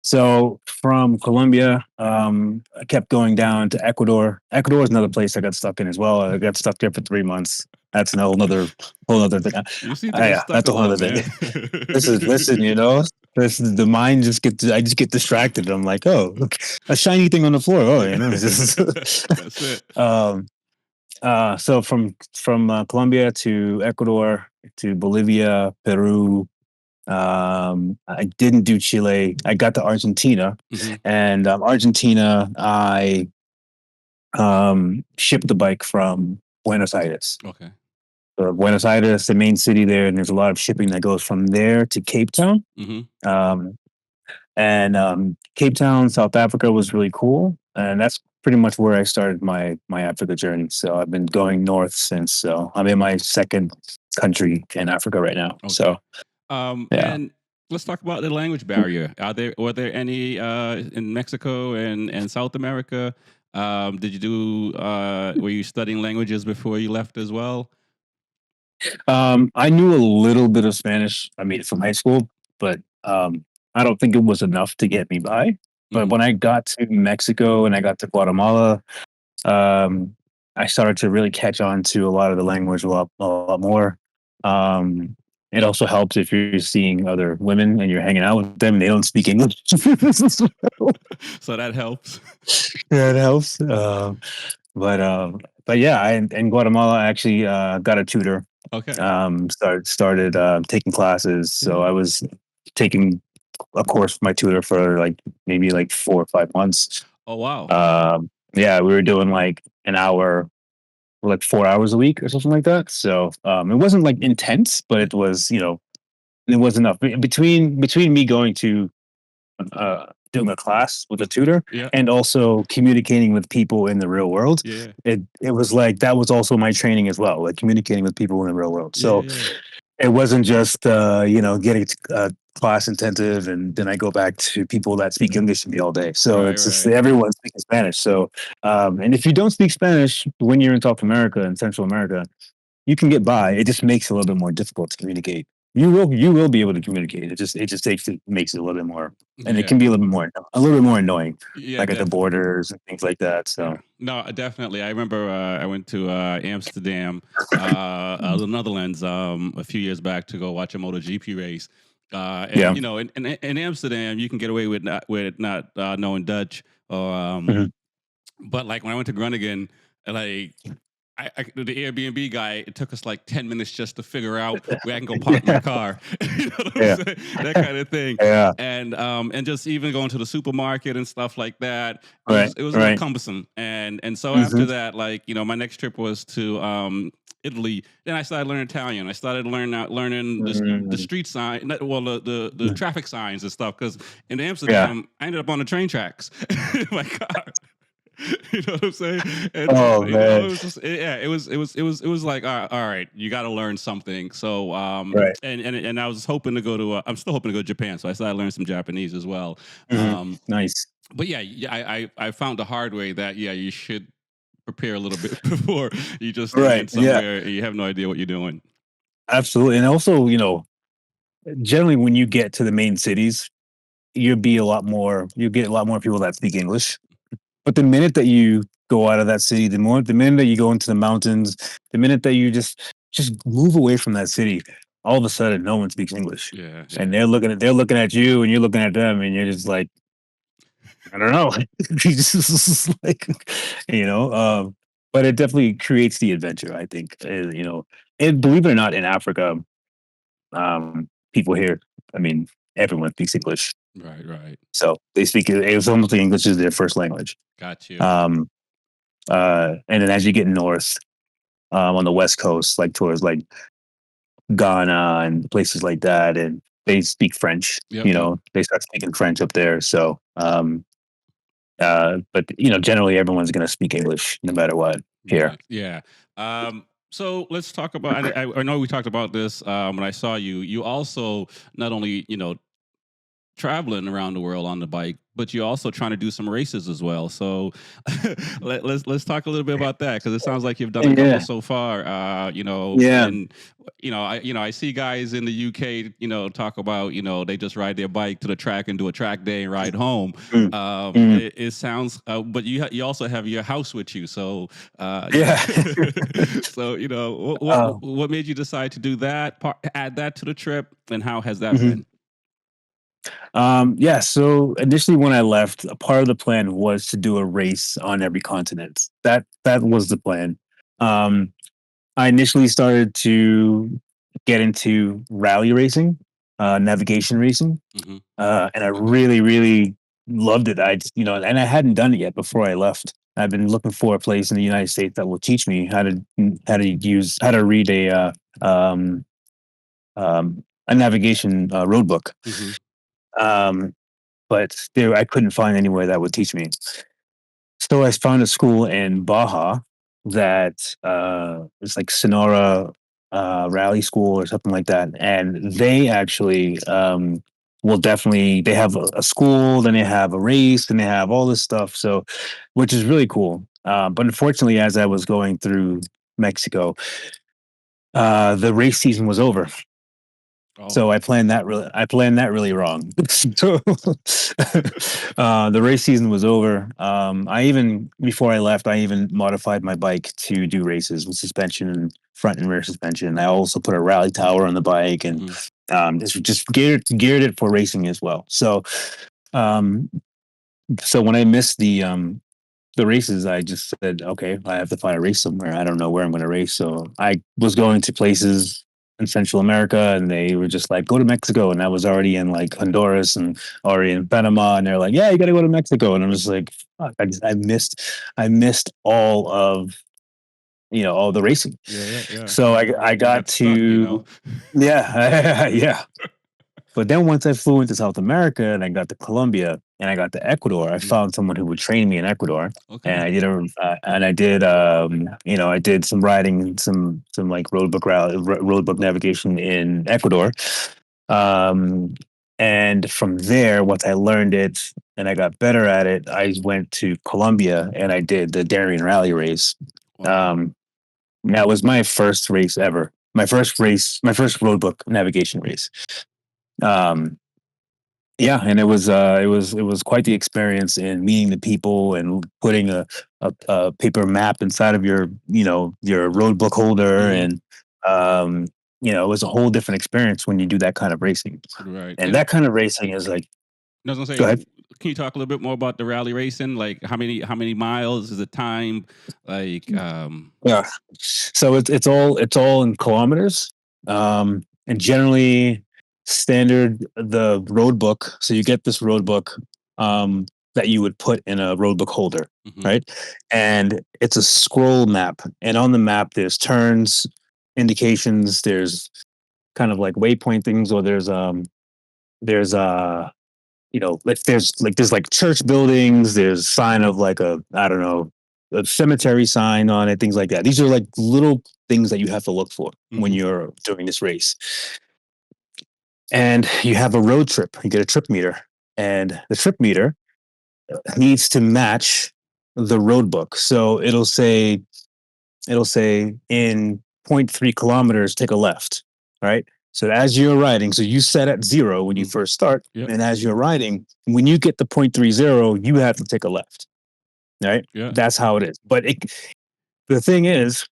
B: So from Colombia, I kept going down to Ecuador. Ecuador is another place I got stuck in as well. I got stuck there for 3 months. That's a whole other thing.
A: You seem to get
B: Yeah,
A: stuck
B: that's
A: a
B: a whole
A: lot,
B: other thing.
A: man.
B: Listen, this is the mind just gets. I just get distracted. I'm like, oh, look, a shiny thing on the floor. Oh, it's just.
A: That's it.
B: um, so from Colombia to Ecuador to Bolivia, Peru. I didn't do Chile. I got to Argentina,
A: Hmm.
B: and Argentina, I shipped the bike from Buenos Aires.
A: Okay.
B: Buenos Aires, the main city there, and there's a lot of shipping that goes from there to Cape Town.
A: Hmm.
B: Um, and Cape Town, South Africa was really cool, and that's pretty much where I started my Africa journey. So I've been going north since. So I'm in my second country in Africa right now. So
A: Okay.
B: yeah.
A: And let's talk about the language barrier. Were there any in Mexico and South America? Did you do? Were you studying languages before you left as well?
B: I knew a little bit of Spanish. I mean, from high school, but I don't think it was enough to get me by. But
A: Hmm.
B: when I got to Mexico and I got to Guatemala, um, I started to really catch on to a lot of the language a lot more. Um, it also helps if you're seeing other women and you're hanging out with them and they don't speak English.
A: So that helps.
B: Yeah, it helps. But yeah, in Guatemala, I actually got a tutor.
A: Okay.
B: Started taking classes. So
A: Yeah.
B: I was taking a course with my tutor for like maybe like 4 or 5 months.
A: Oh wow.
B: Yeah, we were doing like an hour, like 4 hours a week or something like that. So it wasn't like intense, but
A: Yeah.
B: it was, it was enough between me going to doing a class with a tutor
A: Yeah.
B: and also communicating with people in the real world.
A: Yeah.
B: It was like that was also my training as well, like communicating with people in the real world.
A: Yeah.
B: So
A: Yeah.
B: it wasn't just getting class intensive and then I go back to people that speak English to me all day. So
A: Right.
B: it's just
A: Right.
B: everyone speaking Spanish. So and if you don't speak Spanish when you're in South America and Central America, you can get by. It just makes it a little bit more difficult to communicate. You will be able to communicate. It just makes it a little bit more, and it
A: Yeah.
B: can be a little bit more annoying,
A: Yeah.
B: like at the
A: Definitely.
B: borders and things like that.
A: Yeah.
B: So
A: No, definitely. I remember I went to Amsterdam, the Netherlands, a few years back to go watch a MotoGP race. And
B: yeah.
A: you know, in Amsterdam, you can get away with not knowing Dutch. Or,
B: Mhm.
A: but like when I went to Groningen, like the Airbnb guy, it took us like 10 minutes just to figure out where I can go park my
B: Yeah.
A: car. You know what I'm
B: Yeah.
A: saying? That kind of thing.
B: Yeah.
A: And just even going to the supermarket and stuff like that,
B: Right.
A: it was a little
B: Right.
A: cumbersome. And so after
B: Hmm.
A: that, like, my next trip was to Italy. Then I started learning Italian. I started learning the
B: Mm.
A: street sign, well, the traffic signs and stuff. Because in
B: Yeah.
A: Amsterdam, I ended up on the train tracks in my car. You know what I'm saying? And
B: Oh
A: it
B: man.
A: was just yeah, it was like all right, you got to learn something. So
B: Right.
A: and I was hoping to go to I'm still hoping to go to Japan, so I started learning some Japanese as well.
B: Hmm.
A: Um,
B: Nice.
A: but yeah, I found the hard way that yeah, you should prepare a little bit before you just
B: Right.
A: land
B: Yeah.
A: somewhere and you have no idea what you're doing.
B: Absolutely. And also, generally when you get to the main cities, you get a lot more people that speak English. But the minute that you go out of that city, the minute that you go into the mountains, the minute that you just move away from that city, all of a sudden no one speaks English.
A: Yeah,
B: And
A: yeah,
B: they're looking at you and you're looking at them and you're just like, I don't know. You just like but it definitely creates the adventure, I think. And believe it or not, in Africa, people here, I mean, everyone speaks English.
A: right, right.
B: So they speak it was almost like English is their first language.
A: Got you.
B: Um, and then as you get north, on the west coast, like towards like Ghana and places like that, and they speak French.
A: Yep, yep.
B: They start speaking French up there. So, but generally everyone's going to speak English no matter what here.
A: Nice. Yeah. So let's talk about. I know we talked about this when I saw you. You also not only traveling around the world on the bike, but you're also trying to do some races as well. So let's talk a little bit about that because it sounds like you've done a couple
B: Yeah,
A: so far.
B: yeah.
A: And I see guys in the UK, talk about they just ride their bike to the track and do a track day and ride home.
B: Mm, mm,
A: It sounds, but you also have your house with you, so
B: yeah.
A: so
B: Oh,
A: what made you decide to do that? Add that to the trip, and how has that
B: mhm.
A: been?
B: Yeah. So initially, when I left, a part of the plan was to do a race on every continent. That was the plan. Um, I initially started to get into rally racing, navigation racing,
A: Hmm.
B: and I really, really loved it. And I hadn't done it yet before I left. I've been looking for a place in the United States that will teach me how to read um, a navigation roadbook.
A: Hmm.
B: Um, but I couldn't find anywhere that would teach me. So I found a school in Baja that it's like Sonora Rally School or something like that, and they actually will definitely they have a school, then they have a race, and they have all this stuff. So, which is really cool. But unfortunately, as I was going through Mexico, the race season was over, So
A: Okay.
B: I planned that really wrong. So the race season was over. I even before I left, I even modified my bike to do races with suspension and front and rear suspension. I also put a rally tower on the bike and
A: Hmm.
B: just geared it for racing as well. Um, so when I missed the races, I just said, okay, I have to find a race somewhere. I don't know where I'm going to race. So I was going to places in Central America and they were just like, go to Mexico. And I was already in like Honduras and already in Panama. And they're like, yeah, you got to go to Mexico. And I was like, fuck, I missed all of, all the racing.
A: Yeah, yeah, yeah.
B: So I
A: You
B: got
A: got stuck.
B: to, yeah, yeah. But then once I flew into South America and I got to Colombia and I got to Ecuador, I
A: Mhm.
B: found someone who would train me in Ecuador,
A: Okay.
B: and I did I did some riding, some like roadbook navigation in Ecuador, um, and from there, once I learned it and I got better at it, I went to Colombia and I did the Darien Rally race.
A: Wow.
B: Um, that was my first race ever. My first roadbook navigation race. Um, yeah, and it was quite the experience in meeting the people and putting a paper map inside of your road book holder
A: Hmm.
B: and um it was a whole different experience when you do that kind of racing.
A: Right.
B: And that kind of racing is like,
A: I was gonna
B: go
A: say,
B: ahead.
A: can you talk a little bit more about the rally racing? Like how many miles is the time? Like,
B: Yeah. So it's all in kilometers. And generally standard the road book. So you get this road book that you would put in a road book holder,
A: mhm,
B: right? And it's a scroll map. And on the map there's turns, indications, there's kind of like waypoint things, or there's if there's like church buildings, there's sign of like a, I don't know, a cemetery sign on it, things like that. These are like little things that you have to look for when
A: mhm,
B: you're doing this race. And you have a road trip, you get a trip meter, and the trip meter needs to match the road book. So it'll say in zero point 0.3 kilometers, take a left, right? So as you're riding, so you set at 0 when you
A: mm,
B: first start,
A: yep,
B: and as you're riding, when you get to 0.30, you have to take a left, right?
A: yeah,
B: That's how it is. But the thing is,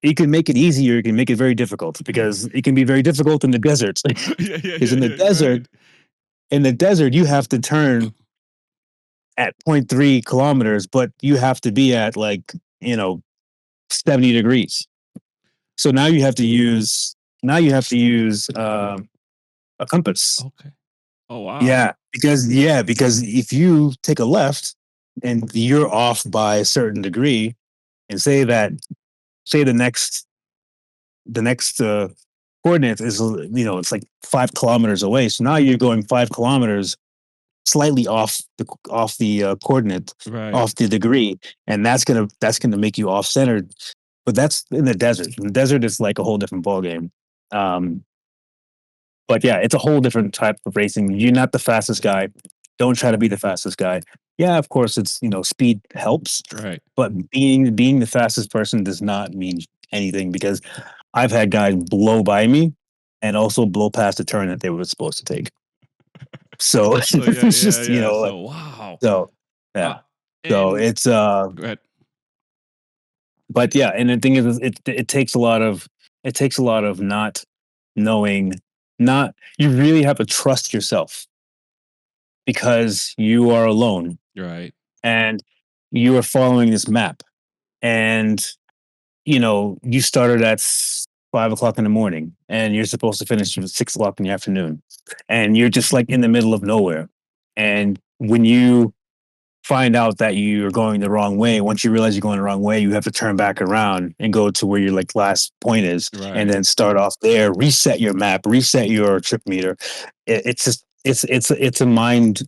B: you can make it easier, you can make it very difficult, because it can be very difficult in the deserts.
A: yeah, yeah,
B: Because
A: yeah, yeah. Right.
B: in the desert, you have to turn at zero point 0.3 kilometers, but you have to be at like, 70 degrees. So now you have to use a compass.
A: Okay. Oh wow.
B: Because if you take a left and you're off by a certain degree, and say the next coordinate is, it's like 5 kilometers away. So now you're going 5 kilometers slightly off the coordinate,
A: Right.
B: off the degree, and that's gonna make you off centered. But that's in the desert. In the desert, it's like a whole different ballgame. Um, But yeah, it's a whole different type of racing. You're not the fastest guy. Don't try to be the fastest guy. Yeah, of course, speed helps,
A: Right.
B: but being the fastest person does not mean anything, because I've had guys blow by me and also blow past the turn that they were supposed to take. So
A: So yeah,
B: it's
A: yeah,
B: just,
A: yeah.
B: like,
A: So wow.
B: so
A: Uh,
B: yeah. So
A: and
B: it's
A: go ahead.
B: but yeah, and the thing is, it takes a lot of not knowing, not you really have to trust yourself, because you are alone
A: Right.
B: and you are following this map, and you started at 5 o'clock in the morning and you're supposed to finish at 6 o'clock in the afternoon, and you're just like in the middle of nowhere. And when you find out that you're going the wrong way, once you realize you're going the wrong way, you have to turn back around and go to where your like last point is, and
A: Right.
B: then start off there, reset your map, reset your trip meter. It's just it's a mind.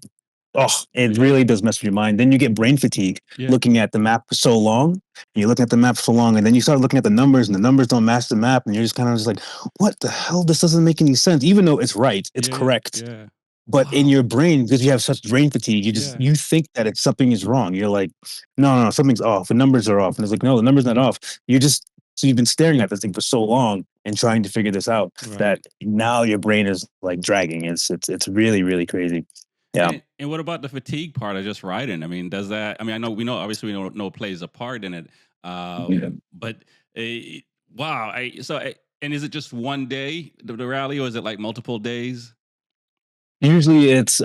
B: Oh, it
A: Yeah.
B: really does mess with your mind. Then you get brain fatigue
A: Yeah.
B: looking at the map for so long. And you're looking at the map for so long, and then you start looking at the numbers, and the numbers don't match the map, and you're just kind of just like, "What the hell? This doesn't make any sense." Even though it's right, it's
A: Yeah.
B: correct,
A: Yeah.
B: but in
A: Wow.
B: your brain, because you have such brain fatigue,
A: Yeah.
B: you think that it's something is wrong. You're like, no, no, no, something's off. The numbers are off, and it's like, no, the numbers not off. You just So you've been staring at this thing for so long and trying to figure this out that
A: Right.
B: now your brain is like dragging. It's really really crazy. Yeah.
A: And what about the fatigue part of just riding? I mean, does that? I mean, I know we know obviously we know plays a part in it,
B: Yeah.
A: but uh, wow. And is it just one day the rally, or is it like multiple days?
B: Usually it's 2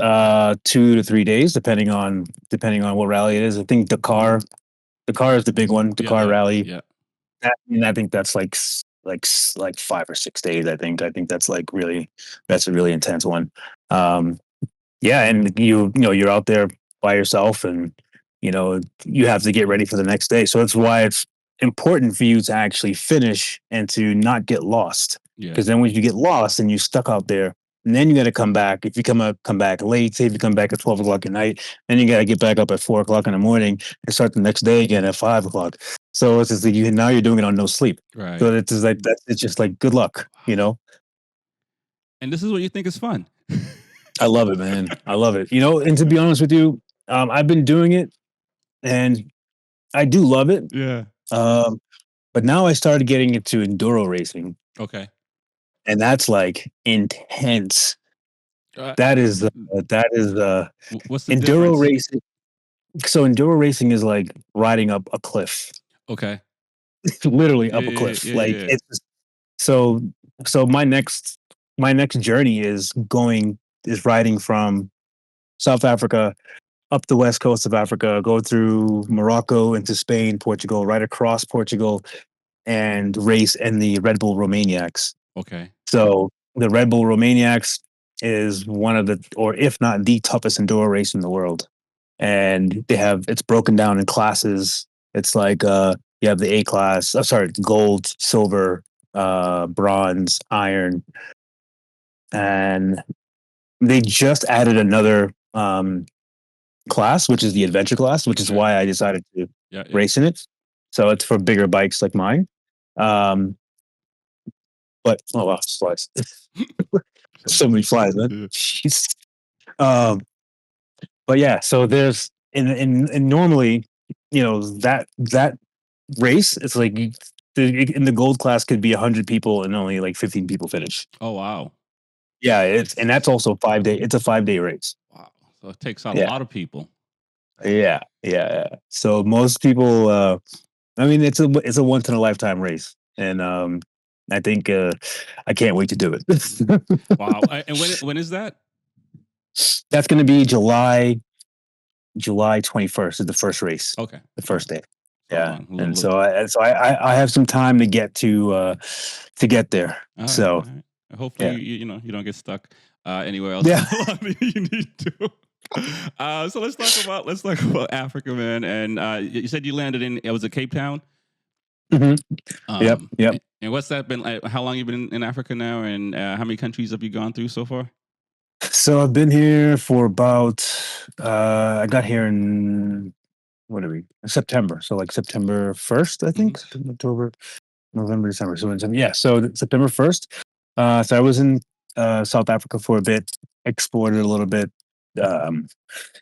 B: to 3 days, depending on what rally it is. I think the car is the big one, the
A: Yeah,
B: car
A: yeah,
B: rally.
A: yeah.
B: And I think that's like 5 or 6 days. I think that's a really intense one. Um, yeah, and you're out there by yourself, and you have to get ready for the next day. So that's why it's important for you to actually finish and to not get lost.
A: Yeah.
B: Because then when you get lost and you're stuck out there, and then you got to come back. If you come back late, say if you come back at 12 o'clock at night, then you got to get back up at 4 o'clock in the morning and start the next day again at 5 o'clock. So it's just like now you're doing it on no sleep.
A: Right.
B: So it's just like that. It's just like good luck.
A: And this is what you think is fun.
B: I love it, man. I love it. And to be honest with you, I've been doing it and I do love it.
A: Yeah.
B: Um, but now I started getting into enduro racing,
A: Okay.
B: and that's like intense.
A: Uh,
B: That is that is
A: what's the
B: enduro
A: difference?
B: racing. So enduro racing is like riding up a cliff,
A: Okay.
B: literally
A: Yeah,
B: up a
A: yeah,
B: cliff.
A: yeah,
B: Like
A: yeah.
B: it's so so my next journey is riding from South Africa up the west coast of Africa, go through Morocco into Spain, Portugal, right across Portugal, and race in the Red Bull Romaniacs.
A: Okay.
B: So the Red Bull Romaniacs is one of the, or if not the toughest enduro race in the world. And it's broken down in classes. It's like you have the A class, sorry, gold, silver, bronze, iron, and they just added another class, which is the adventure class, which is
A: Okay.
B: why I decided to
A: Yeah, yeah.
B: race in it. So it's for bigger bikes like mine. Um, but oh wow, flies! So many flies, man.
A: Yeah.
B: Jeez. Um, but yeah, so there's and normally, that race, it's like in the gold class could be 100 people and only like 15 people finish.
A: Oh wow.
B: Yeah, and that's also 5 day. It's a 5 day race.
A: Wow. So it takes out a
B: Yeah,
A: lot of people.
B: yeah, yeah. So most people, I mean, it's a once in a lifetime race, and I think I can't wait to do it.
A: Wow. And when is that?
B: That's going to be July 21st is the first race,
A: Okay.
B: the
A: All right.
B: first day.
A: So
B: Yeah,
A: long.
B: and so I have some time to get there.
A: All right.
B: So
A: All right. Hopefully,
B: yeah,
A: you don't get stuck anywhere else
B: yeah.
A: along you need to. So let's talk about Africa, man. And you said you landed in it was it Cape Town.
B: Hmm. Yep, yep.
A: And what's that been like? How long you been in Africa now? And how many countries have you gone through so far?
B: So I've been here for about. I got here in what are we? September. So like September 1st, I
A: Hmm.
B: think. October, November, December. Yeah. So September 1st. So I was in South Africa for a bit, explored it a little bit, um,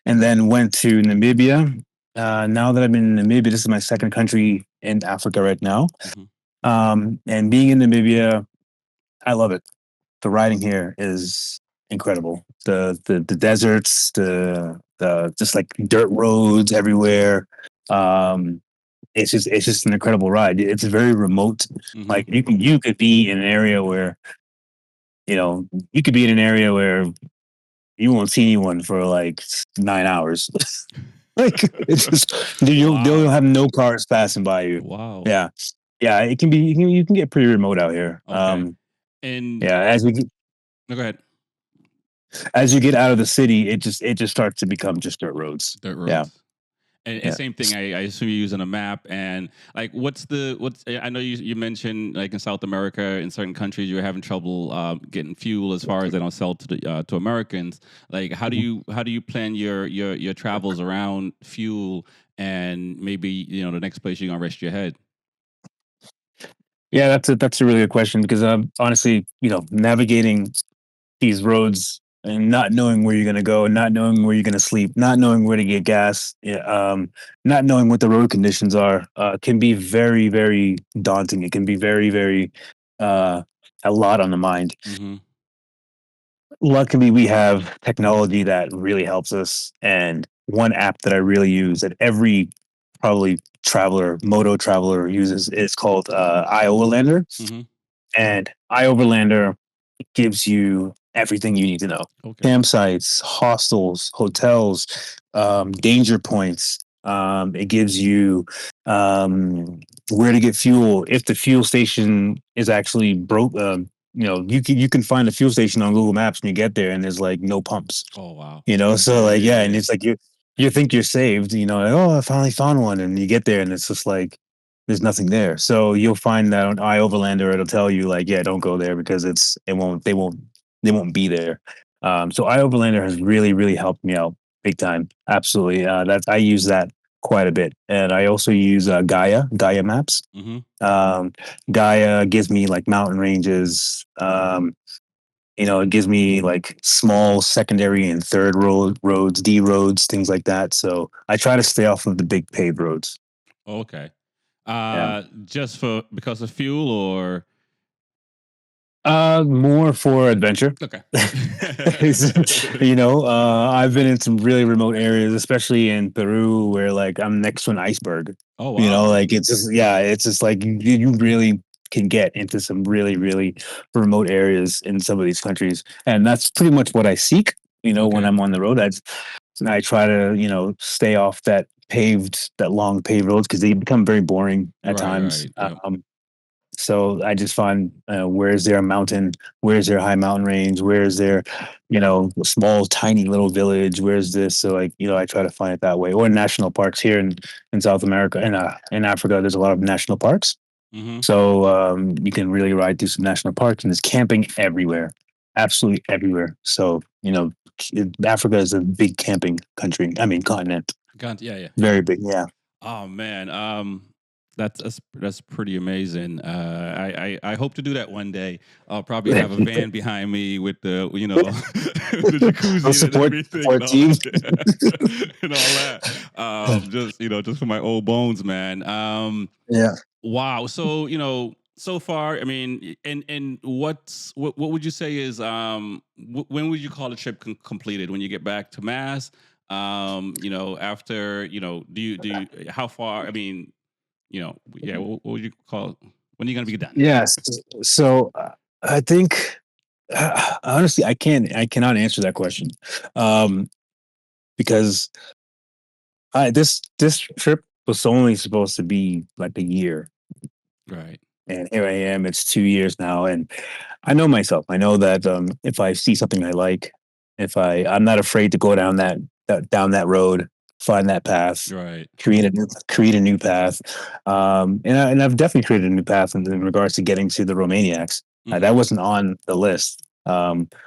B: and then went to Namibia. Now that I'm in Namibia, this is my second country in Africa right now.
A: Hmm.
B: And being in Namibia, I love it. The riding here is incredible. The deserts, the just like dirt roads everywhere. Um, it's just an incredible ride. It's very remote.
A: Hmm.
B: Like you could be in an area where you could be in an area where you won't see anyone for like 9 hours. Like it's just you'll
A: Wow.
B: have no cars passing by you.
A: Wow.
B: Yeah, yeah. It can be you can get pretty remote out here.
A: Okay. And
B: Yeah,
A: no, go ahead.
B: as you get out of the city, it just starts to become just dirt roads.
A: Dirt
B: Yeah,
A: roads. And
B: yeah.
A: same thing. I assume you're using a map. And like, what's? I know you mentioned like in South America, in certain countries, you're having trouble getting fuel as far as they don't sell to Americans. Like, how do
B: Mhm.
A: you plan your travels around fuel and maybe the next place you're gonna rest your head?
B: Yeah, that's a really good question because honestly, navigating these roads and not knowing where you're going to go, not knowing where you're going to sleep, not knowing where to get gas, yeah, not knowing what the road conditions are, can be very, very daunting. It can be very, very uh, a lot on the mind.
A: Mhm.
B: Luckily, we have technology that really helps us. And one app that I really use that every probably traveler, moto traveler uses is called iOverlander.
A: Mhm.
B: And iOverlander gives you everything you need to know:
A: Okay.
B: campsites, hostels, hotels, danger points. It gives you um, where to get fuel. If the fuel station is actually broke, you can find a fuel station on Google Maps and you get there and there's like no pumps.
A: Oh, wow.
B: So
A: Yeah,
B: like,
A: yeah,
B: yeah, and
A: yeah.
B: it's like you think you're saved, like, oh, I finally found one, and you get there and it's just like there's nothing there. So you'll find that on iOverlander, it'll tell you like, yeah, don't go there because they won't be there. So iOverlander has really, really helped me out big time. Absolutely. That's I use that quite a bit. And I also use Gaia Maps.
A: Mhm.
B: Um, Gaia gives me like mountain ranges. It gives me like small secondary and third roads, D roads, things like that. So I try to stay off of the big paved roads.
A: Okay.
B: Yeah.
A: Just for because of fuel or
B: More for adventure.
A: okay.
B: I've been in some really remote areas, especially in Peru, where like I'm next to an iceberg.
A: Oh, wow.
B: Like it's just like you really can get into some really, really remote areas in some of these countries, and that's pretty much what I seek. When
A: Okay.
B: I'm on the road, I try to stay off that long paved roads because they become very boring at
A: Right,
B: times.
A: right. Yep.
B: So I just find where is there a mountain, where is there a high mountain range, where is there, a small tiny little village, where's this? So like I try to find it that way. Or national parks here in South America and in Africa. There's a lot of national parks,
A: Mhm.
B: so you can really ride through some national parks, and there's camping everywhere, absolutely everywhere. So Africa is a big camping country. I mean continent,
A: Yeah, yeah, yeah.
B: very big. Yeah.
A: Oh man, that's pretty amazing. I hope to do that one day. I'll probably have a van behind me with the the
B: I'll
A: jacuzzi and everything and
B: support
A: all
B: team.
A: that and all that. Just just for my old bones, man.
B: Yeah.
A: Wow. So so far, I mean, and what would you say is when would you call the trip completed? When you get back to Mass? After do you how far? I mean, yeah. What would you call? When are you gonna be done?
B: Yes. So I think honestly, I cannot answer that question, um, because this trip was only supposed to be like a year,
A: Right.
B: and here I am. It's 2 years now, and I know myself. I know that if I see something I like, if I'm not afraid to go down that road, find that path,
A: Right.
B: create a new path. And I've definitely created a new path in regards to getting to the Romaniacs.
A: Hmm.
B: That wasn't on the list.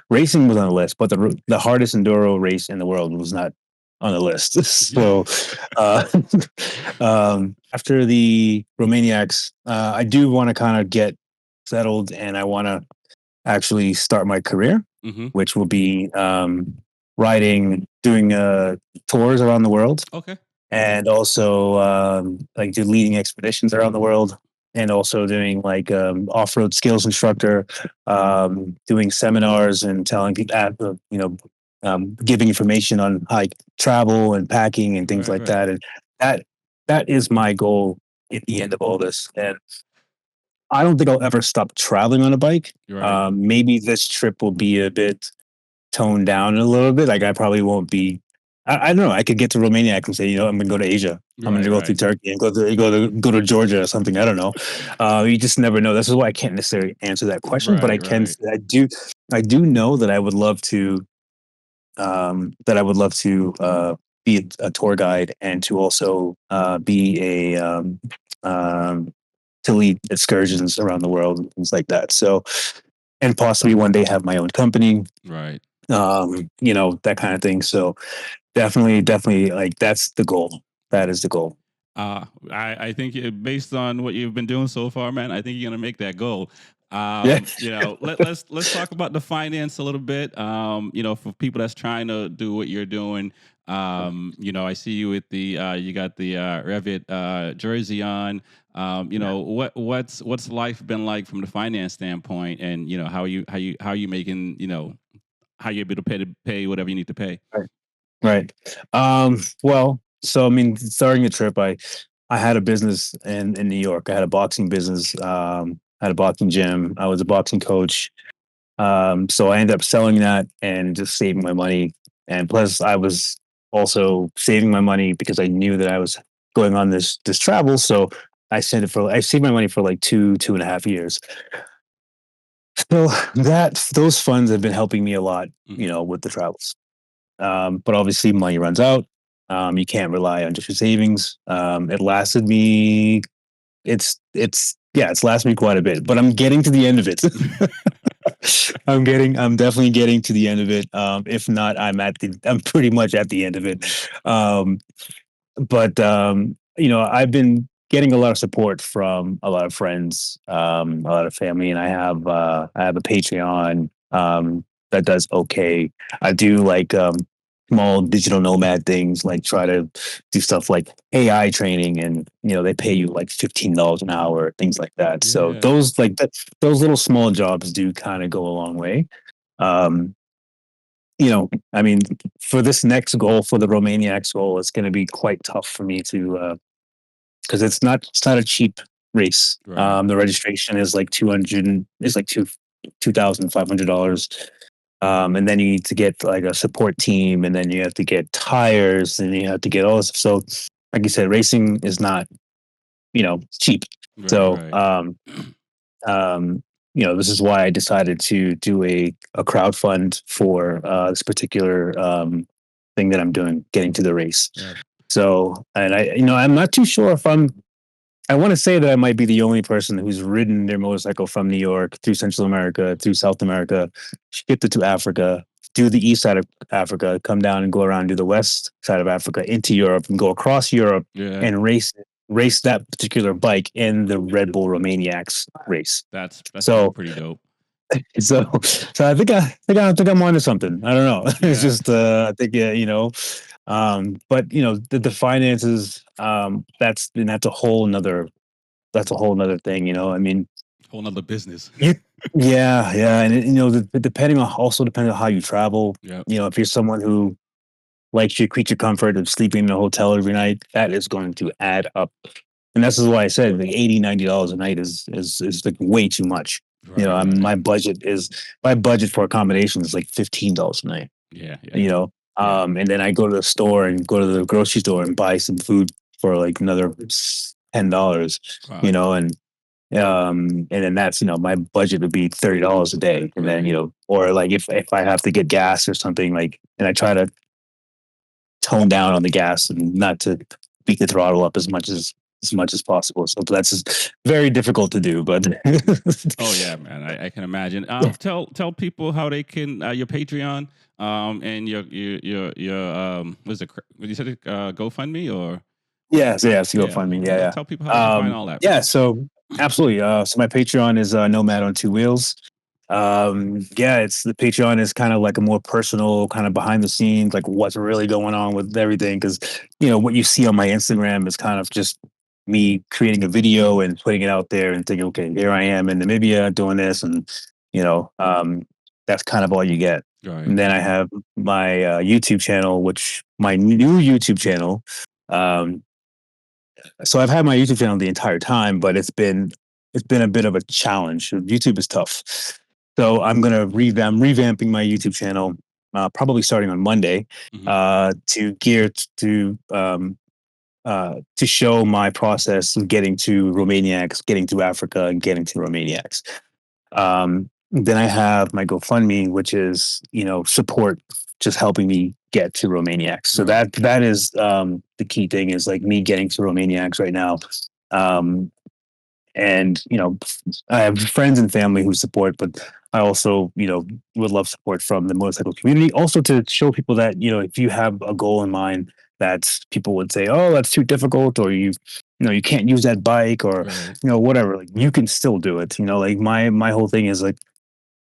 B: Racing was on the list, but the hardest enduro race in the world was not on the list.
A: Yeah.
B: So uh, after the Romaniacs, I do want to kind of get settled, and I want to actually start my career,
A: Hmm.
B: which will be riding, doing tours around the world,
A: Okay.
B: and also like do leading expeditions around the world, and also doing like off-road skills instructor, doing seminars and telling people, giving information on like travel and packing and things
A: Right.
B: like
A: Right.
B: that. And that that is my goal at the end of all this. And I don't think I'll ever stop traveling on a bike.
A: Right.
B: Maybe this trip will be a bit toned down a little bit. Like I probably won't be. I don't know. I could get to Romania. I can say, I'm going to go to Asia. I'm going
A: Right.
B: to go through
A: Right.
B: Turkey and go to Georgia or something. I don't know. You just never know. This is why I can't necessarily answer that question, but I
A: Right.
B: can.
A: Right.
B: I do know that I would love to. Be a tour guide and to also be um, to lead excursions around the world and things like that. So, and possibly one day have my own company,
A: Right.
B: that kind of thing. So definitely, like that's the goal. That is the goal.
A: I think based on what you've been doing so far, man, I think you're gonna make that goal.
B: Yeah.
A: Let's talk about the finance a little bit. For people that's trying to do what you're doing. I see you with the you got the Revit jersey on. What's life been like from the finance standpoint, and how you making how you able to pay whatever you need to pay.
B: Right. Right. Well, so I mean, starting a trip, I had a business in New York. I had a boxing business. I had a boxing gym. I was a boxing coach. So I ended up selling that and just saving my money. And plus, I was also saving my money because I knew that I was going on this travel. So I saved my money for like 2.5 years. So those funds have been helping me a lot,
A: Hmm.
B: with the travels. But obviously, money runs out. You can't rely on just your savings. It lasted me. It's lasted me quite a bit, but I'm getting to the end of it. I'm definitely getting to the end of it. If not, I'm pretty much at the end of it. Um, but I've been getting a lot of support from a lot of friends, a lot of family, and I have a Patreon that does okay. I do like small digital nomad things, like try to do stuff like AI training, and they pay you like $15 an hour, things like that. So
A: Yeah.
B: those little small jobs do kind of go a long way. Um, I mean, for this next goal, for the Romaniacs goal, it's going to be quite tough for me to, because it's not a cheap race.
A: Right.
B: The registration is like 200, is like $2,500. And then you need to get like a support team, and then you have to get tires, and you have to get all this. So, like you said, racing is not, cheap.
A: Right.
B: So,
A: Right.
B: um, this is why I decided to do a crowd fund for this particular thing that I'm doing, getting to the race.
A: Yeah.
B: So, and I'm not too sure if I want to say that I might be the only person who's ridden their motorcycle from New York through Central America, through South America, shipped it to Africa, do the east side of Africa, come down and go around, do the west side of Africa into Europe, and go across Europe
A: Yeah.
B: and race that particular bike in the Red Bull Romaniacs race.
A: That's gotta be
B: So,
A: pretty dope.
B: so I think I'm onto something. I don't know. It's
A: Yeah.
B: just I think but the finances, that's a whole nother thing. I mean,
A: Whole nother business.
B: you, yeah, yeah, and depending on how you travel.
A: Yep.
B: If you're someone who likes your creature comfort of sleeping in a hotel every night, that is going to add up. And that's why I said like 80, $90 a night is like way too much.
A: Right. Right.
B: My budget for accommodation is like $15 a night.
A: Yeah. Yeah.
B: You know,
A: Yeah.
B: and then I go to the store and go to the grocery store and buy some food for like another $10.
A: Wow.
B: And then that's my budget would be $30 a day, and then
A: Right.
B: or like if I have to get gas or something, like, and I try to tone down on the gas and not to beat the throttle up as much as possible. So that's just very difficult to do, but
A: Oh yeah, man. I can imagine. Tell people how they can your Patreon and your what is it? What you said? GoFundMe or
B: yes, yes, go
A: yeah.
B: find me. Yeah,
A: Tell people how they can
B: yeah.
A: find all that,
B: Yeah,
A: man.
B: so absolutely. So my Patreon is NomadOn2wheels. Yeah, it's the Patreon is kind of like a more personal, kind of behind the scenes, like what's really going on with everything. Because what you see on my Instagram is kind of just me creating a video and putting it out there and thinking, okay, here I am in Namibia doing this, and you know, um, that's kind of all you get.
A: Right.
B: And then I have my YouTube channel, which my new YouTube channel. Um, so I've had my YouTube channel the entire time, but it's been a bit of a challenge. YouTube is tough. So I'm revamping my YouTube channel, probably starting on Monday,
A: Hmm.
B: to show my process of getting to Romaniacs, getting to Africa, and getting to Romaniacs. Then I have my GoFundMe, which is support, just helping me get to Romaniacs. So
A: Right.
B: that is the key thing, is like me getting to Romaniacs right now. Um, and I have friends and family who support, but I also would love support from the motorcycle community, also to show people that if you have a goal in mind that people would say, oh, that's too difficult, or you can't use that bike or
A: Right.
B: whatever. Like you can still do it. Like my whole thing is like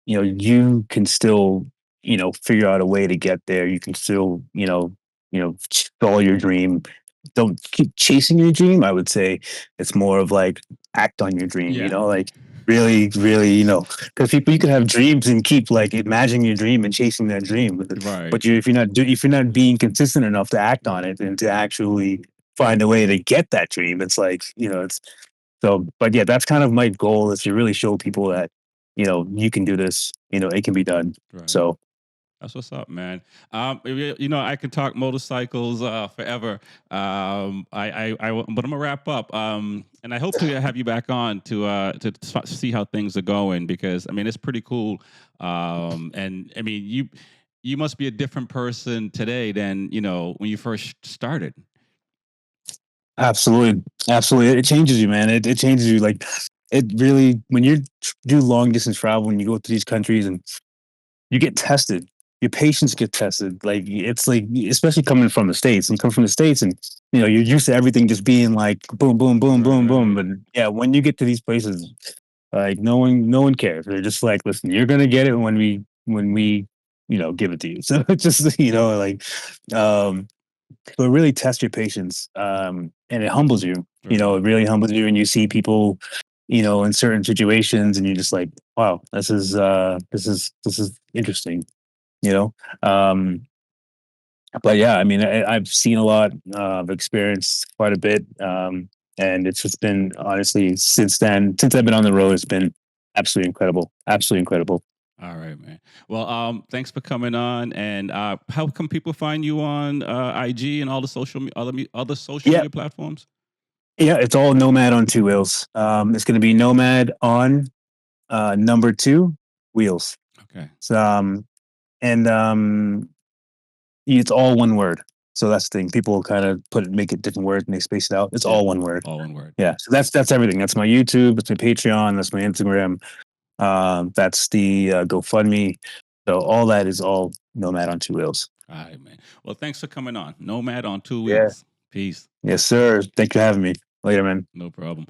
B: you can still, figure out a way to get there. You can still, follow your dream. Don't keep chasing your dream. I would say it's more of like act on your dream,
A: Yeah.
B: like really, really, because people, you can have dreams and keep like imagining your dream and chasing that dream.
A: Right.
B: But if you're not being consistent enough to act on it and to actually find a way to get that dream, it's like, it's so, but yeah, that's kind of my goal is to really show people that, you can do this, it can be done.
A: Right.
B: So,
A: That's what's up, man. I can talk motorcycles forever. But I'm gonna wrap up. And I hope to have you back on to see how things are going because I mean it's pretty cool. And I mean you must be a different person today than when you first started.
B: absolutely, absolutely. It changes you, man. It changes you. Like, it really, when you do long distance travel, when you go to these countries and you get tested. Your patience get tested. Like it's like, especially coming from the states, and come from the states, and you're used to everything just being like boom, boom, boom, boom, boom.
A: Right.
B: But yeah, when you get to these places, like no one cares. They're just like, listen, you're gonna get it when we give it to you. So it's just like, um, but really test your patience, and it humbles you.
A: Right.
B: It really humbles you, and you see people, in certain situations, and you're just like, wow, this is interesting, you know. Um, but yeah, I mean, I've seen a lot, I've experienced quite a bit, and it's just been honestly since then, since I've been on the road, it's been absolutely incredible.
A: All right, man. Well, thanks for coming on. And how can people find you on IG and all the other social
B: Yeah,
A: media platforms?
B: yeah, it's all Nomad on two wheels. It's going to be Nomad on number two wheels.
A: Okay.
B: So, and it's all one word. So that's the thing. People kind of make it different words and they space it out. It's
A: Yeah.
B: all one word.
A: All one word.
B: Yeah. So that's everything. That's my YouTube. That's my Patreon. That's my Instagram. That's the GoFundMe. So all that is all Nomad on two wheels.
A: All right, man. Well, thanks for coming on. Nomad on two
B: Yeah.
A: wheels. Peace.
B: Yes, sir. Thank you for having me. Later, man.
A: No problem.